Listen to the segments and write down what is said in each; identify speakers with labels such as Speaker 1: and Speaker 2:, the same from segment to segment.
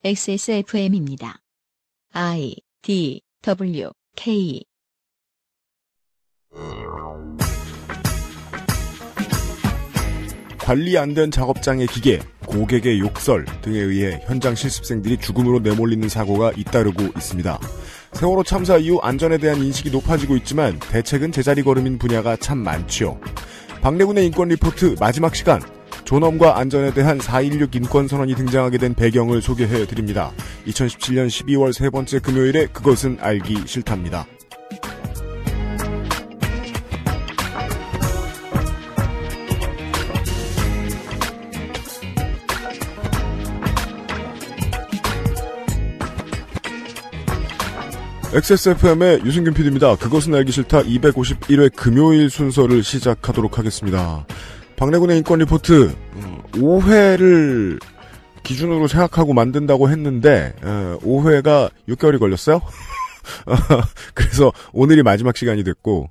Speaker 1: XSFM입니다. I, D, W, K.
Speaker 2: 관리 안 된 작업장의 기계, 고객의 욕설 등에 의해 현장 실습생들이 죽음으로 내몰리는 사고가 잇따르고 있습니다. 세월호 참사 이후 안전에 대한 인식이 높아지고 있지만 대책은 제자리 걸음인 분야가 참 많지요. 박래군의 인권 리포트 마지막 시간, 존엄과 안전에 대한 4.16 인권선언이 등장하게 된 배경을 소개해드립니다. 2017년 12월 세 번째 금요일에 그것은 알기 싫답니다. XSFM의 유승균 PD입니다. 그것은 알기 싫다 251회 금요일 순서를 시작하도록 하겠습니다. 박래군의 인권 리포트 5회를 기준으로 생각하고 만든다고 했는데 5회가 6개월이 걸렸어요. 그래서 오늘이 마지막 시간이 됐고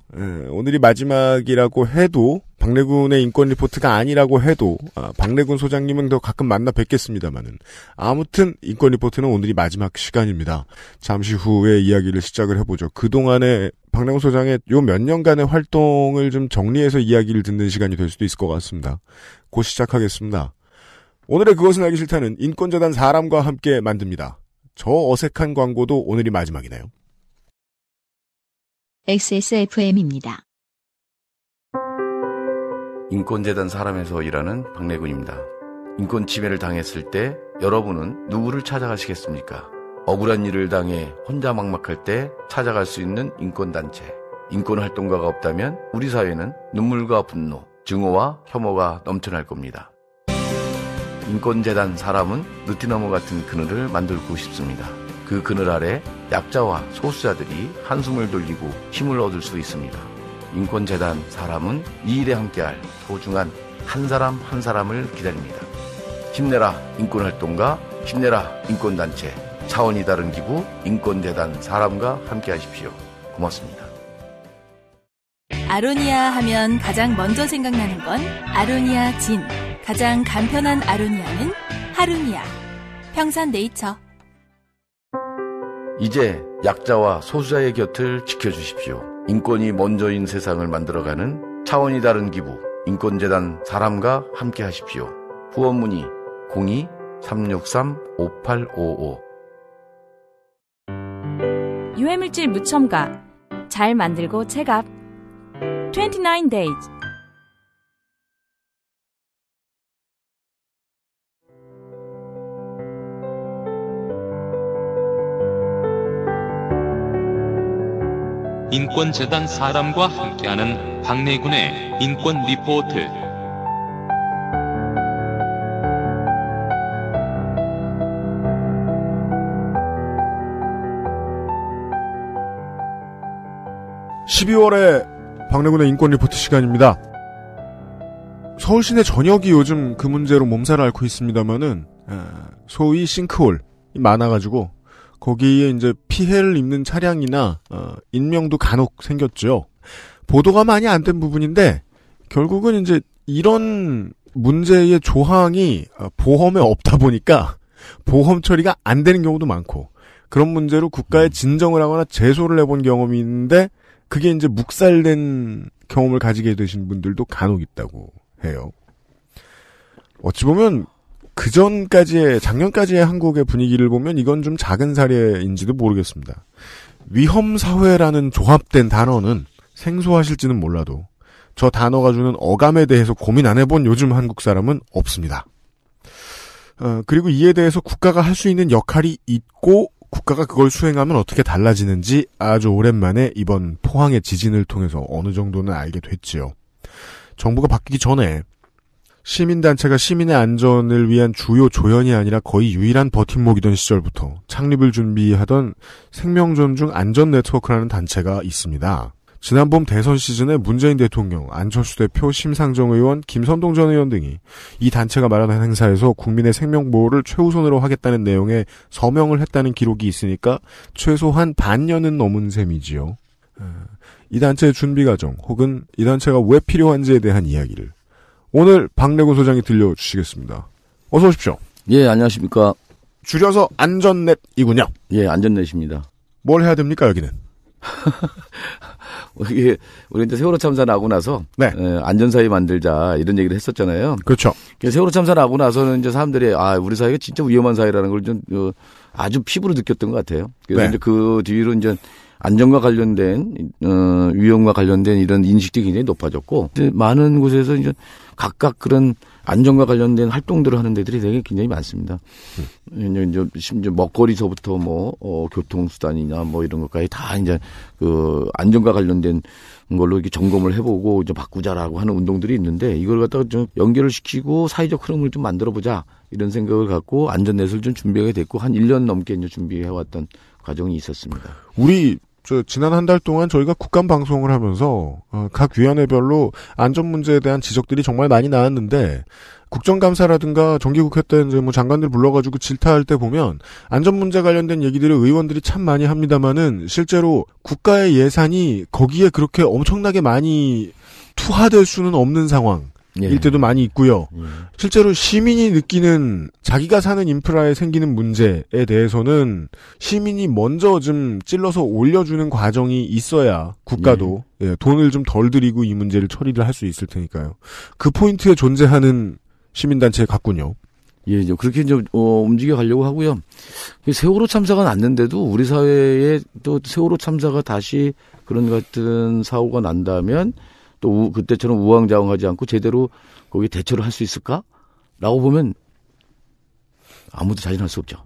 Speaker 2: 오늘이 마지막이라고 해도 박래군의 인권 리포트가 아니라고 해도 박래군 소장님은 더 가끔 만나 뵙겠습니다만은 아무튼 인권 리포트는 오늘이 마지막 시간입니다. 잠시 후에 이야기를 시작을 해보죠. 그동안에 박래군 소장의 요 몇 년간의 활동을 좀 정리해서 이야기를 듣는 시간이 될 수도 있을 것 같습니다. 곧 시작하겠습니다. 오늘의 그것은 알기 싫다는 인권재단 사람과 함께 만듭니다. 저 어색한 광고도 오늘이 마지막이네요.
Speaker 1: XSFM입니다.
Speaker 3: 인권재단 사람에서 일하는 박래군입니다. 인권 침해를 당했을 때 여러분은 누구를 찾아가시겠습니까? 억울한 일을 당해 혼자 막막할 때 찾아갈 수 있는 인권단체. 인권활동가가 없다면 우리 사회는 눈물과 분노, 증오와 혐오가 넘쳐날 겁니다. 인권재단 사람은 느티나무 같은 그늘을 만들고 싶습니다. 그 그늘 아래 약자와 소수자들이 한숨을 돌리고 힘을 얻을 수 있습니다. 인권재단 사람은 이 일에 함께할 소중한 한 사람 한 사람을 기다립니다. 힘내라 인권활동가, 힘내라 인권단체, 차원이 다른 기구 인권재단 사람과 함께하십시오. 고맙습니다.
Speaker 4: 아로니아 하면 가장 먼저 생각나는 건 아로니아 진. 가장 간편한 아로니아는 하루니아. 평산네이처.
Speaker 3: 이제 약자와 소수자의 곁을 지켜주십시오. 인권이 먼저인 세상을 만들어가는 차원이 다른 기부 인권재단 사람과 함께 하십시오. 후원 문의 02-363-5855.
Speaker 5: 유해물질 무첨가 잘 만들고 체갑 29 days.
Speaker 6: 인권재단 사람과 함께하는 박래군의 인권 리포트.
Speaker 2: (12월에) 박래군의 인권 리포트 시간입니다. 서울 시내 전역이 요즘 그 문제로 몸살을 앓고 있습니다만은 소위 싱크홀이 많아가지고 거기에 이제 피해를 입는 차량이나 인명도 간혹 생겼죠. 보도가 많이 안 된 부분인데 결국은 이제 이런 문제의 조항이 보험에 없다 보니까 보험 처리가 안 되는 경우도 많고 그런 문제로 국가에 진정을 하거나 제소를 해본 경험이 있는데 그게 이제 묵살된 경험을 가지게 되신 분들도 간혹 있다고 해요. 어찌 보면 작년까지의 한국의 분위기를 보면 이건 좀 작은 사례인지도 모르겠습니다. 위험사회라는 조합된 단어는 생소하실지는 몰라도 저 단어가 주는 어감에 대해서 고민 안 해본 요즘 한국 사람은 없습니다. 그리고 이에 대해서 국가가 할 수 있는 역할이 있고 국가가 그걸 수행하면 어떻게 달라지는지 아주 오랜만에 이번 포항의 지진을 통해서 어느 정도는 알게 됐지요. 정부가 바뀌기 전에 시민단체가 시민의 안전을 위한 주요 조연이 아니라 거의 유일한 버팀목이던 시절부터 창립을 준비하던 생명존중 안전네트워크라는 단체가 있습니다. 지난 봄 대선 시즌에 문재인 대통령, 안철수 대표, 심상정 의원, 김선동 전 의원 등이 이 단체가 마련한 행사에서 국민의 생명보호를 최우선으로 하겠다는 내용의 서명을 했다는 기록이 있으니까 최소한 반년은 넘은 셈이지요. 이 단체의 준비 과정 혹은 이 단체가 왜 필요한지에 대한 이야기를 오늘 박래군 소장이 들려주시겠습니다. 어서 오십시오.
Speaker 7: 예, 안녕하십니까.
Speaker 2: 줄여서 안전넷이군요.
Speaker 3: 예, 안전넷입니다.
Speaker 2: 뭘 해야 됩니까, 여기는?
Speaker 3: 이게 우리 이제 세월호 참사 나고 나서
Speaker 2: 네.
Speaker 3: 안전사회 만들자 이런 얘기를 했었잖아요.
Speaker 2: 그렇죠.
Speaker 3: 세월호 참사 나고 나서는 이제 사람들이 우리 사회가 진짜 위험한 사회라는 걸 좀 아주 피부로 느꼈던 것 같아요. 그래서
Speaker 2: 네.
Speaker 3: 이제 그 뒤로 이제 안전과 관련된 위험과 관련된 이런 인식들이 굉장히 높아졌고 많은 곳에서 이제 각각 그런 안전과 관련된 활동들을 하는 데들이 되게 굉장히 많습니다. 이제 심지어 먹거리서부터 교통수단이나 이런 것까지 다 이제 그 안전과 관련된 걸로 이렇게 점검을 해보고 이제 바꾸자라고 하는 운동들이 있는데 이걸 갖다가 좀 연결을 시키고 사회적 흐름을 좀 만들어보자 이런 생각을 갖고 안전넷을 좀 준비하게 됐고 한 1년 넘게 이제 준비해왔던 과정이 있었습니다.
Speaker 2: 우리 지난 한 달 동안 저희가 국감 방송을 하면서 각 위원회별로 안전 문제에 대한 지적들이 정말 많이 나왔는데 국정감사라든가 정기국회 때 이제 장관들 불러가지고 질타할 때 보면 안전 문제 관련된 얘기들을 의원들이 참 많이 합니다만은 실제로 국가의 예산이 거기에 그렇게 엄청나게 많이 투하될 수는 없는 상황. 일 때도 많이 있고요. 실제로 시민이 느끼는 자기가 사는 인프라에 생기는 문제에 대해서는 시민이 먼저 좀 찔러서 올려주는 과정이 있어야 국가도 돈을 좀 덜 들이고 이 문제를 처리를 할 수 있을 테니까요. 그 포인트에 존재하는 시민단체 같군요.
Speaker 3: 예, 그렇게 이제 움직여 가려고 하고요. 세월호 참사가 났는데도 우리 사회에 또 세월호 참사가 다시 그런 같은 사고가 난다면 또 그때처럼 우왕좌왕하지 않고 제대로 거기에 대처를 할 수 있을까라고 보면 아무도 자신할 수 없죠.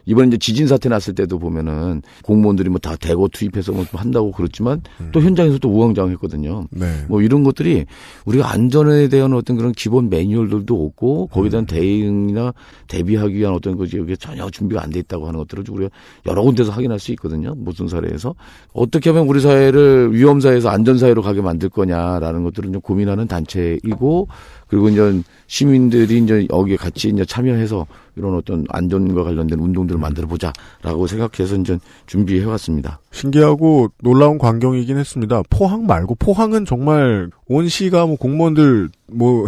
Speaker 3: 이번에 이제 지진 사태 났을 때도 보면은 공무원들이 다 대거 투입해서 한다고 그렇지만 또 현장에서 또 우왕좌왕했거든요.
Speaker 2: 네.
Speaker 3: 이런 것들이 우리가 안전에 대한 어떤 그런 기본 매뉴얼들도 없고 거기에 대한 대응이나 대비하기 위한 어떤 것이 여기에 전혀 준비가 안 돼 있다고 하는 것들을 우리가 여러 군데서 확인할 수 있거든요. 모든 사례에서 어떻게 하면 우리 사회를 위험사회에서 안전사회로 가게 만들 거냐라는 것들을 좀 고민하는 단체이고 그리고 이제 시민들이 이제 여기에 같이 이제 참여해서 이런 어떤 안전과 관련된 운동들을 만들어보자라고 생각해서 이제 준비해왔습니다.
Speaker 2: 신기하고 놀라운 광경이긴 했습니다. 포항 말고 포항은 정말 온 시가 공무원들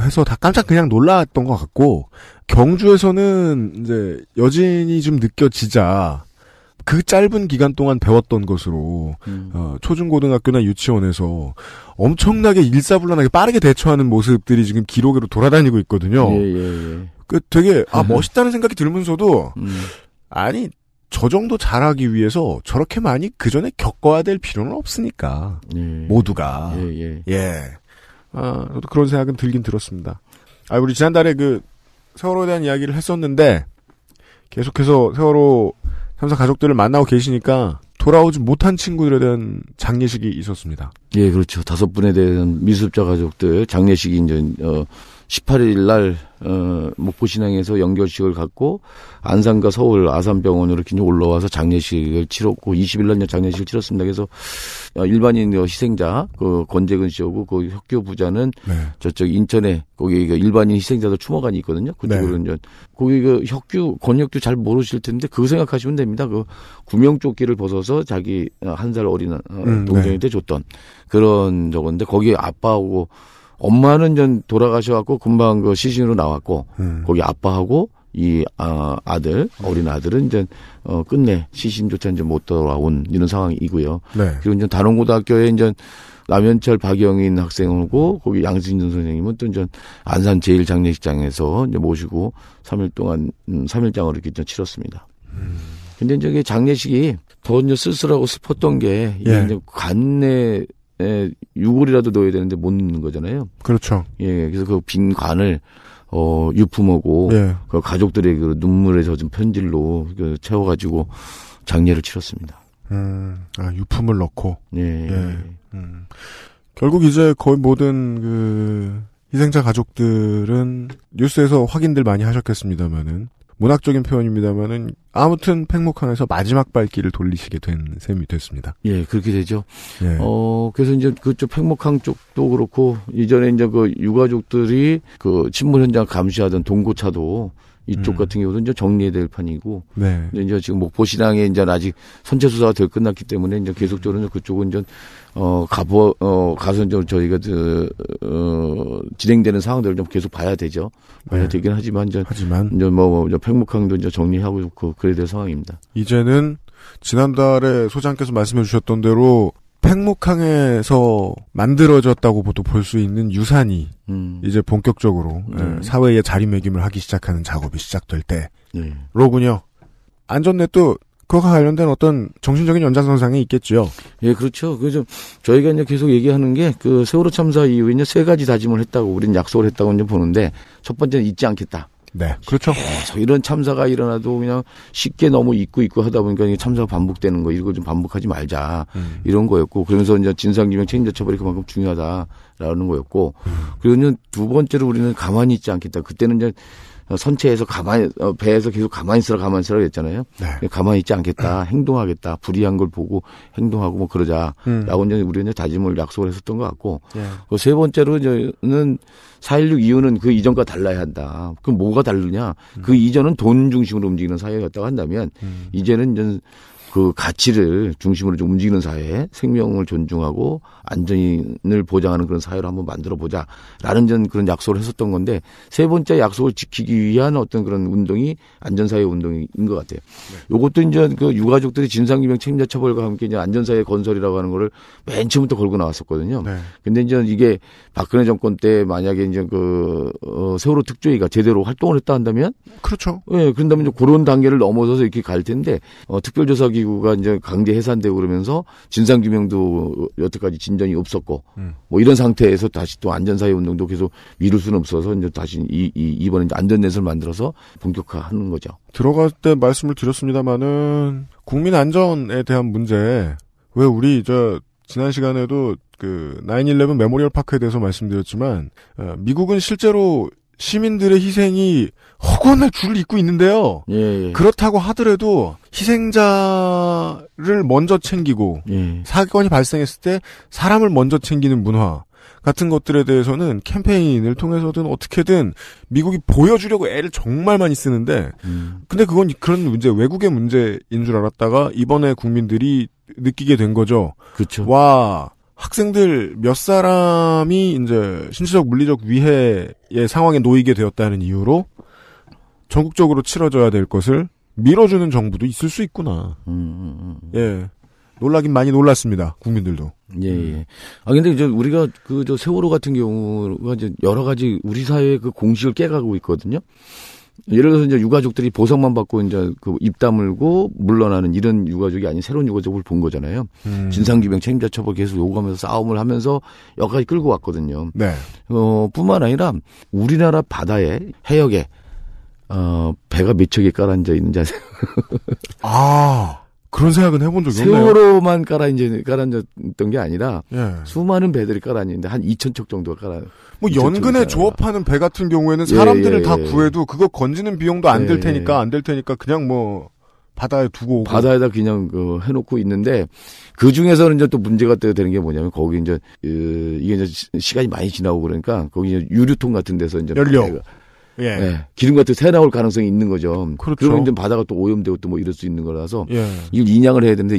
Speaker 2: 해서 다 깜짝 그냥 놀랐던 것 같고 경주에서는 이제 여진이 좀 느껴지자 그 짧은 기간 동안 배웠던 것으로 초중고등학교나 유치원에서 엄청나게 일사불란하게 빠르게 대처하는 모습들이 지금 기록으로 돌아다니고 있거든요.
Speaker 3: 예.
Speaker 2: 그 되게 멋있다는 생각이 들면서도 아니 저 정도 잘하기 위해서 저렇게 많이 그 전에 겪어야 될 필요는 없으니까 모두가 저도 그런 생각은 들긴 들었습니다. 우리 지난달에 그 세월호에 대한 이야기를 했었는데 계속해서 세월호 참사 가족들을 만나고 계시니까 돌아오지 못한 친구들에 대한 장례식이 있었습니다.
Speaker 3: 예, 그렇죠. 5분에 대한 미수습자 가족들 장례식이 이제 18일 날 목포신항에서 연결식을 갖고 안산과 서울 아산병원으로 이렇게 올라와서 장례식을 치렀고 20일 날 장례식을 치렀습니다. 그래서 일반인 희생자 그 권재근 씨하고 그 혁규 부자는 저쪽 인천에 거기 일반인 희생자들 추모관이 있거든요. 그쪽으로 이제 거기 그 권혁규 잘 모르실 텐데 그거 생각하시면 됩니다. 그 구명조끼를 벗어서 자기 1살 어린 동생한테 줬던 그런 저건데 거기 아빠하고 엄마는 전 돌아가셔갖고 금방 그 시신으로 나왔고 거기 아빠하고 이 아들 어린 아들은 이제 끝내 시신조차 이제 못 돌아온 이런 상황이고요. 그리고 이제 단원고등학교에 이제 남현철 박영인 학생하고 거기 양승준 선생님은 또 이제 안산 제1장례식장에서 이제 모시고 3일 동안 3일장을 이렇게 이제 치렀습니다. 근데 이제 장례식이 더 이제 쓸쓸하고 슬펐던 게 이제 관내 유골이라도 넣어야 되는데 못 넣는 거잖아요.
Speaker 2: 그렇죠.
Speaker 3: 예, 그래서 그 빈 관을 유품하고 그 가족들의 그 눈물에 젖은 편지로 채워가지고 장례를 치렀습니다.
Speaker 2: 유품을 넣고.
Speaker 3: 예.
Speaker 2: 결국 이제 거의 모든 그 희생자 가족들은 뉴스에서 확인들 많이 하셨겠습니다만은. 문학적인 표현입니다만은 아무튼 팽목항에서 마지막 발길을 돌리시게 된 셈이 됐습니다.
Speaker 3: 예, 그렇게 되죠. 그래서 이제 그쪽 팽목항 쪽도 그렇고 이전에 이제 그 유가족들이 그 침몰 현장 감시하던 동고차도 이쪽 같은 경우도 이제 정리해야 될 판이고.
Speaker 2: 네.
Speaker 3: 근데 이제 지금 목포시장에 이제 아직 선체 수사가 덜 끝났기 때문에 이제 계속적으로 그쪽은 이제 가서 이제 저희가 진행되는 상황들을 좀 계속 봐야 되죠. 봐야
Speaker 2: 네.
Speaker 3: 되긴 하지만 이제 뭐 팽목항도 이제 정리하고 그래야 될 상황입니다.
Speaker 2: 이제는 지난달에 소장께서 말씀해 주셨던 대로 팽목항에서 만들어졌다고도 볼 수 있는 유산이 이제 본격적으로 사회에 자리매김을 하기 시작하는 작업이 시작될 때로군요. 안전넷도 그거와 관련된 어떤 정신적인 연장선상에 있겠죠.
Speaker 3: 예, 그렇죠. 그래서 저희가 이제 계속 얘기하는 게 그 세월호 참사 이후에 이제 3가지 다짐을 했다고 우리는 약속을 했다고 이제 보는데 첫 번째는 잊지 않겠다.
Speaker 2: 네, 그렇죠.
Speaker 3: 계속 이런 참사가 일어나도 그냥 쉽게 너무 잊고 하다 보니까 이게 참사가 반복되는 거, 이걸 좀 반복하지 말자. 이런 거였고, 그러면서 이제 진상규명 책임자 처벌이 그만큼 중요하다라는 거였고, 그리고 이제 두 번째로 우리는 가만히 있지 않겠다. 그때는 이제 선체에서 배에서 계속 가만히 있으라 했잖아요.
Speaker 2: 네. 가만히
Speaker 3: 있지 않겠다. 행동하겠다. 불이한 걸 보고 행동하고 뭐 그러자라고 이제 우리는 다짐을 약속을 했었던 것 같고, 그 세 번째로는 4.16 이후는 그 이전과 달라야 한다. 그럼 뭐가 다르냐? 그 이전은 돈 중심으로 움직이는 사회였다고 한다면, 이제는 이제 그 가치를 중심으로 좀 움직이는 사회, 생명을 존중하고 안전을 보장하는 그런 사회로 한번 만들어보자라는 전 그런 약속을 했었던 건데, 세 번째 약속을 지키기 위한 어떤 그런 운동이 안전사회 운동인 것 같아요. 요것도 이제 그 유가족들이 진상규명 책임자 처벌과 함께 이제 안전사회 건설이라고 하는 거를 맨 처음부터 걸고 나왔었거든요. 근데 이제 이게 박근혜 정권 때 만약에 이제 세월호 특조위가 제대로 활동을 했다 한다면,
Speaker 2: 그렇죠.
Speaker 3: 예, 그런다면 이제 그런 단계를 넘어서서 이렇게 갈 텐데, 특별조사기구가 이제 강제 해산되고 그러면서 진상규명도 여태까지 진전이 없었고, 뭐 이런 상태에서 다시 또 안전사회 운동도 계속 미룰 수는 없어서 이제 다시 이번에 이제 안전넷을 만들어서 본격화하는 거죠.
Speaker 2: 들어갈 때 말씀을 드렸습니다만은 국민 안전에 대한 문제, 왜 우리 지난 시간에도 그 9/11 메모리얼 파크에 대해서 말씀드렸지만, 미국은 실제로 시민들의 희생이 허구한 줄을 잇고 있는데요.
Speaker 3: 예.
Speaker 2: 그렇다고 하더라도 희생자를 먼저 챙기고, 사건이 발생했을 때 사람을 먼저 챙기는 문화 같은 것들에 대해서는 캠페인을 통해서든 어떻게든 미국이 보여주려고 애를 정말 많이 쓰는데, 근데 그건 그런 문제, 외국의 문제인 줄 알았다가 이번에 국민들이 느끼게 된 거죠.
Speaker 3: 그렇죠.
Speaker 2: 와, 학생들 몇 사람이 이제 신체적 물리적 위해의 상황에 놓이게 되었다는 이유로 전국적으로 치러져야 될 것을 밀어주는 정부도 있을 수 있구나. 예. 놀라긴 많이 놀랐습니다. 국민들도.
Speaker 3: 예. 근데 이제 우리가 세월호 같은 경우가 이제 여러 가지 우리 사회의 그 공식을 깨가고 있거든요. 예를 들어서 이제 유가족들이 보상만 받고 이제 입 다물고 물러나는 이런 유가족이 아닌 새로운 유가족을 본 거잖아요. 진상규명 책임자 처벌 계속 요구하면서 싸움을 하면서 여기까지 끌고 왔거든요.
Speaker 2: 네.
Speaker 3: 뿐만 아니라 우리나라 바다에 해역에 배가 몇 척이 깔아앉아 있는지 아세요?
Speaker 2: 그런 생각은 해본 적이 없네요.
Speaker 3: 세월호만 깔아앉았던 게 아니라, 수많은 배들이 깔아앉는데 한 2,000척 정도가
Speaker 2: 뭐 연근에 조업하는 배 같은 경우에는 사람들을 다 구해도 그거 건지는 비용도 안 될 테니까 그냥 뭐 바다에 두고 오고.
Speaker 3: 바다에다 그냥 해놓고 있는데, 그 중에서는 이제 또 문제가 되는 게 뭐냐면, 거기 이제 이게 이제 시간이 많이 지나고 그러니까 거기 이제 유류통 같은 데서 이제
Speaker 2: 연료.
Speaker 3: 기름 같은 새 나올 가능성이 있는 거죠.
Speaker 2: 그렇죠.
Speaker 3: 그러면 이제 바다가 또 오염되고 또 뭐 이럴 수 있는 거라서, 이걸 인양을 해야 되는데,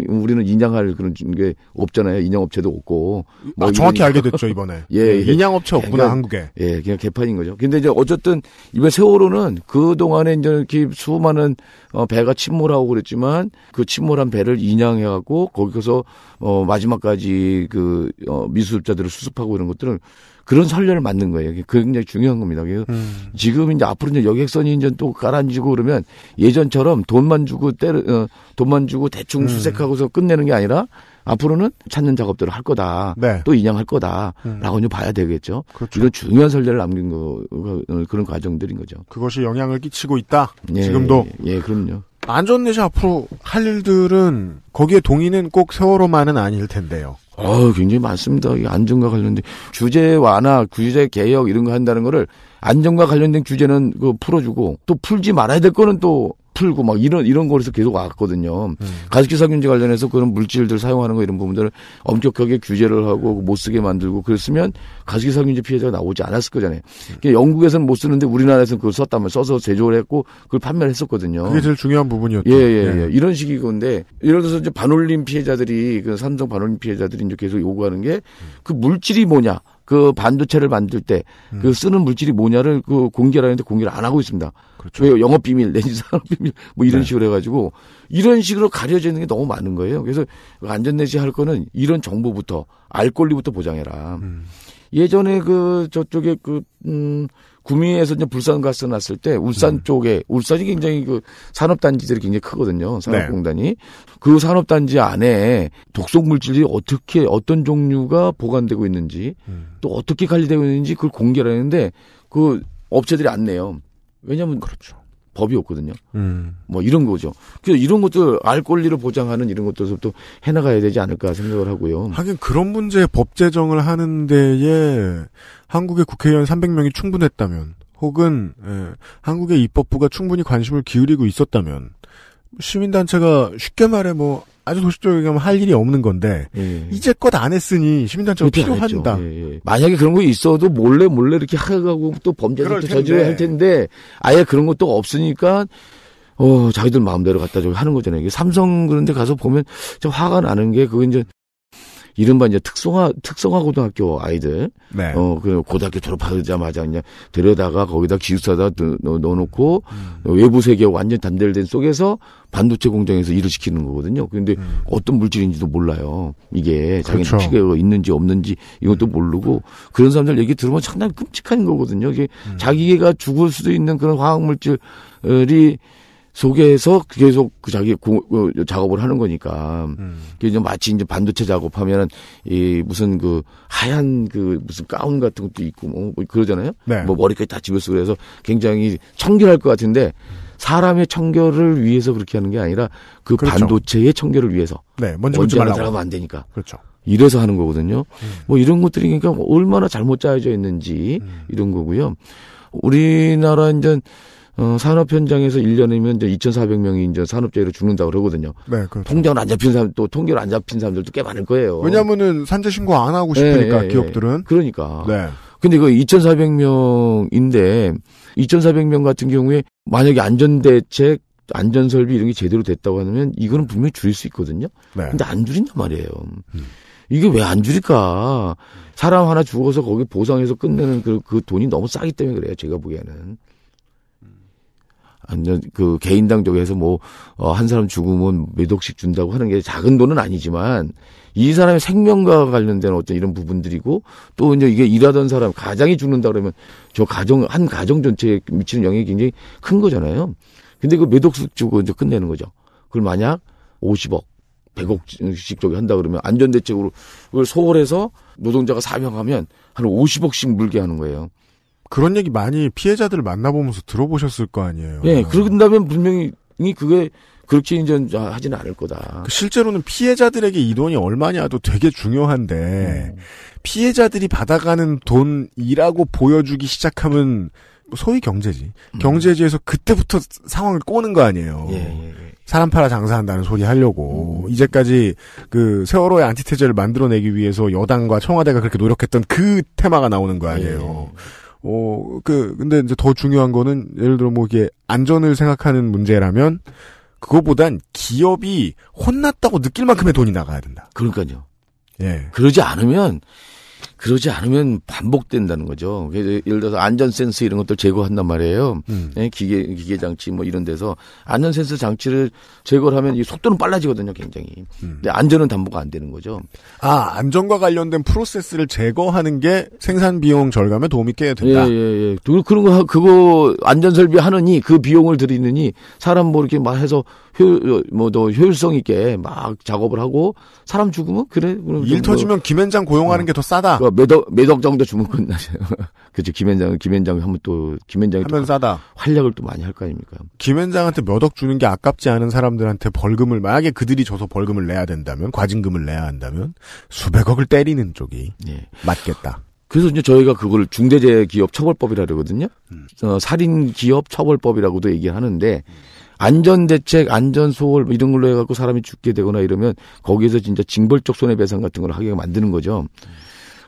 Speaker 3: 우리는 인양할 그런 게 없잖아요. 인양업체도 없고. 뭐
Speaker 2: 정확히 알게 됐죠, 이번에. 인양업체 없구나,
Speaker 3: 그러니까,
Speaker 2: 한국에.
Speaker 3: 그냥 개판인 거죠. 근데 이제 어쨌든, 이번 세월호는 그동안에 이제 이렇게 수많은 배가 침몰하고 그랬지만, 그 침몰한 배를 인양해갖고, 거기서 마지막까지 미수습자들을 수습하고 이런 것들은 그런 선례를 만든 거예요. 그게 굉장히 중요한 겁니다. 지금 이제 앞으로 이제 여객선이 이제 또 가라앉히고 그러면 예전처럼 돈만 주고 대충 수색하고서 끝내는 게 아니라 앞으로는 찾는 작업들을 할 거다. 또 인양할 거다라고 이제 봐야 되겠죠.
Speaker 2: 그렇죠.
Speaker 3: 이런 중요한 선례를 남긴 그런 과정들인 거죠.
Speaker 2: 그것이 영향을 끼치고 있다. 지금도.
Speaker 3: 예, 그럼요.
Speaker 2: 안전넷이 앞으로 할 일들은 거기에 동의는 꼭 세월호만은 아닐 텐데요.
Speaker 3: 굉장히 많습니다. 안전과 관련된 규제 완화, 규제 개혁 이런 거 한다는 거를 안전과 관련된 규제는 풀어주고 또 풀지 말아야 될 거는 또 풀고 막 이런 거에서 계속 왔거든요. 가습기 살균제 관련해서 그런 물질들 사용하는 거 이런 부분들을 엄격하게 규제를 하고 못 쓰게 만들고 그랬으면 가습기 살균제 피해자가 나오지 않았을 거잖아요. 그러니까 영국에서는 못 쓰는데 우리나라에서는 그걸 썼다면 써서 제조를 했고 그걸 판매를 했었거든요.
Speaker 2: 그게 제일 중요한 부분이었죠.
Speaker 3: 예. 이런 식이 건데 예를 들어서 이제 반올림 피해자들이 그 삼성 반올림 피해자들이 이제 계속 요구하는 게 그 물질이 뭐냐. 그 반도체를 만들 때 그 쓰는 물질이 뭐냐를 그 공개를 하는데 공개를 안 하고 있습니다.
Speaker 2: 그렇죠.
Speaker 3: 왜 영업 비밀 내지 산업 비밀 뭐 이런 식으로 해가지고 이런 식으로 가려져 있는 게 너무 많은 거예요. 그래서 안전내시 할 거는 이런 정보부터 알 권리부터 보장해라. 예전에 그 저쪽에 구미에서 이제 불산가스 났을 때 울산 쪽에 울산이 굉장히 그 산업단지들이 굉장히 크거든요. 산업공단이 네. 그 산업단지 안에 독성 물질이 어떻게 어떤 종류가 보관되고 있는지 또 어떻게 관리되고 있는지 그걸 공개를 하는데 그 업체들이 안 내요. 왜냐하면 그렇죠. 법이 없거든요. 뭐 이런 거죠. 그래서 이런 것들 알 권리를 보장하는 이런 것들부터 해나가야 되지 않을까 생각을 하고요.
Speaker 2: 하긴 그런 문제에 법 제정을 하는 데에 한국의 국회의원 300명이 충분했다면 혹은 한국의 입법부가 충분히 관심을 기울이고 있었다면 시민단체가 쉽게 말해 뭐 아주 도식적으로 얘기하면 할 일이 없는 건데 이제껏 안 했으니 시민단체가 필요한다.
Speaker 3: 만약에 그런 거 있어도 몰래 이렇게 하고 또 범죄를 또 저질러야 할 텐데 아예 그런 것도 없으니까 자기들 마음대로 갖다 저기 하는 거잖아요. 이게 삼성 그런데 가서 보면 좀 화가 나는 게 그거 이제 이른바 이제 특성화 고등학교 아이들,
Speaker 2: 네.
Speaker 3: 그 고등학교 졸업하자마자 그냥 데려다가 거기다 기숙사다 넣어놓고 외부 세계와 완전 단절된 속에서 반도체 공장에서 일을 시키는 거거든요. 그런데 어떤 물질인지도 몰라요. 이게 자기는
Speaker 2: 그렇죠.
Speaker 3: 피해가 있는지 없는지 이것도 모르고 그런 사람들 얘기 들으면 상당히 끔찍한 거거든요. 이게 자기가 죽을 수도 있는 그런 화학 물질이 속에서 계속 그 자기 작업을 하는 거니까. 그게 마치 이제 반도체 작업하면은 무슨 그 하얀 그 무슨 가운 같은 것도 있고 뭐 그러잖아요.
Speaker 2: 네.
Speaker 3: 뭐 머리까지 다 집어쓰고 그래서 굉장히 청결할 것 같은데 사람의 청결을 위해서 그렇게 하는 게 아니라 그
Speaker 2: 그렇죠.
Speaker 3: 반도체의 청결을 위해서.
Speaker 2: 네. 먼지 묻지 말라고.
Speaker 3: 들어가면 안 되니까.
Speaker 2: 그렇죠.
Speaker 3: 이래서 하는 거거든요. 뭐 이런 것들이 그러니까 얼마나 잘못 짜여져 있는지 이런 거고요. 우리나라 이제 산업 현장에서 1년이면 이제 2,400명이 이제 산업재해로 죽는다고 그러거든요.
Speaker 2: 네, 그렇죠.
Speaker 3: 통장을 안 잡힌 사람, 또 통계를 안 잡힌 사람들도 꽤 많을 거예요.
Speaker 2: 왜냐면은 산재 신고 안 하고 싶으니까, 기업들은.
Speaker 3: 그러니까.
Speaker 2: 네.
Speaker 3: 근데 그 2,400명인데, 2,400명 같은 경우에 만약에 안전대책, 안전설비 이런 게 제대로 됐다고 하면 이거는 분명히 줄일 수 있거든요.
Speaker 2: 네.
Speaker 3: 근데 안 줄인단 말이에요. 이게 왜 안 줄일까? 사람 하나 죽어서 거기 보상해서 끝내는 그 돈이 너무 싸기 때문에 그래요. 제가 보기에는. 그 개인당 쪽에서 한 사람 죽으면 몇 억씩 준다고 하는 게 작은 돈은 아니지만 이 사람의 생명과 관련된 어떤 이런 부분들이고 또 이제 이게 일하던 사람 가장이 죽는다 그러면 한 가정 전체에 미치는 영향이 굉장히 큰 거잖아요. 근데 그 몇 억씩 주고 이제 끝내는 거죠. 그걸 만약 50억, 100억씩 저기 한다 그러면 안전대책으로 그걸 소홀해서 노동자가 사명하면 한 50억씩 물게 하는 거예요.
Speaker 2: 그런 얘기 많이 피해자들을 만나보면서 들어보셨을 거 아니에요.
Speaker 3: 네, 그런다면 분명히 그게 그렇게 이제 하지는 않을 거다.
Speaker 2: 실제로는 피해자들에게 이 돈이 얼마냐도 되게 중요한데 피해자들이 받아가는 돈이라고 보여주기 시작하면 소위 경제지. 경제지에서 그때부터 상황을 꼬는 거 아니에요. 사람 팔아 장사한다는 소리 하려고 이제까지 그 세월호의 안티테제를 만들어내기 위해서 여당과 청와대가 그렇게 노력했던 그 테마가 나오는 거 아니에요. 근데 이제 더 중요한 거는 예를 들어 이게 안전을 생각하는 문제라면 그거보단 기업이 혼났다고 느낄 만큼의 돈이 나가야 된다.
Speaker 3: 그러니까요.
Speaker 2: 예.
Speaker 3: 그러지 않으면 반복된다는 거죠. 그래서 예를 들어서 안전센서 이런 것들 제거한단 말이에요. 기계 장치 뭐 이런 데서 안전센서 장치를 제거를 하면 이 속도는 빨라지거든요, 굉장히. 근데 안전은 담보가 안 되는 거죠.
Speaker 2: 안전과 관련된 프로세스를 제거하는 게 생산 비용 절감에 도움이 꽤 된다.
Speaker 3: 예. 그런 거 그거 안전 설비 하느니 그 비용을 들이느니 사람 이렇게 막 해서 더 효율성 있게 막 작업을 하고 사람 죽으면 그래.
Speaker 2: 일 터지면 김현장 고용하는 게 더 싸다.
Speaker 3: 몇 억 정도 주면 끝나죠. 그렇죠. 김현장 하면
Speaker 2: 싸다.
Speaker 3: 활약을 또 많이 할 거 아닙니까?
Speaker 2: 김현장한테 몇 억 주는 게 아깝지 않은 사람들한테 벌금을 만약에 그들이 줘서 벌금을 내야 된다면 과징금을 내야 한다면 수백억을 때리는 쪽이 맞겠다.
Speaker 3: 그래서 이제 저희가 그걸 중대재해기업처벌법이라 그러거든요. 살인기업처벌법이라고도 얘기를 하는데 안전대책, 안전소홀 이런 걸로 해갖고 사람이 죽게 되거나 이러면 거기에서 진짜 징벌적 손해배상 같은 걸 하게 만드는 거죠.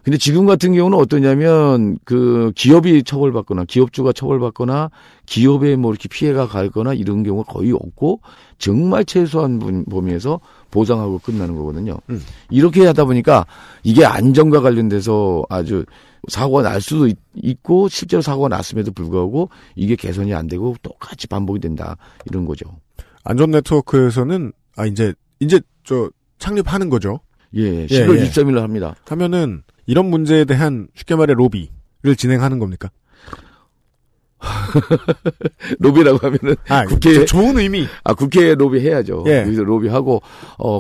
Speaker 3: 근데 지금 같은 경우는 어떠냐면 그 기업이 처벌받거나 기업주가 처벌받거나 기업에 뭐 이렇게 피해가 가거나 이런 경우가 거의 없고 정말 최소한 범위에서 보상하고 끝나는 거거든요. 이렇게 하다 보니까 이게 안전과 관련돼서 아주 사고가 날 수도 있고 실제로 사고가 났음에도 불구하고 이게 개선이 안 되고 똑같이 반복이 된다 이런 거죠.
Speaker 2: 안전 네트워크에서는 이제 저 창립하는 거죠.
Speaker 3: 예, 11월 23일 날 합니다.
Speaker 2: 하면은 이런 문제에 대한 쉽게 말해 로비를 진행하는 겁니까?
Speaker 3: 로비라고 하면은 국회에
Speaker 2: 좋은 의미.
Speaker 3: 국회에 로비 해야죠.
Speaker 2: 예.
Speaker 3: 여기서 로비하고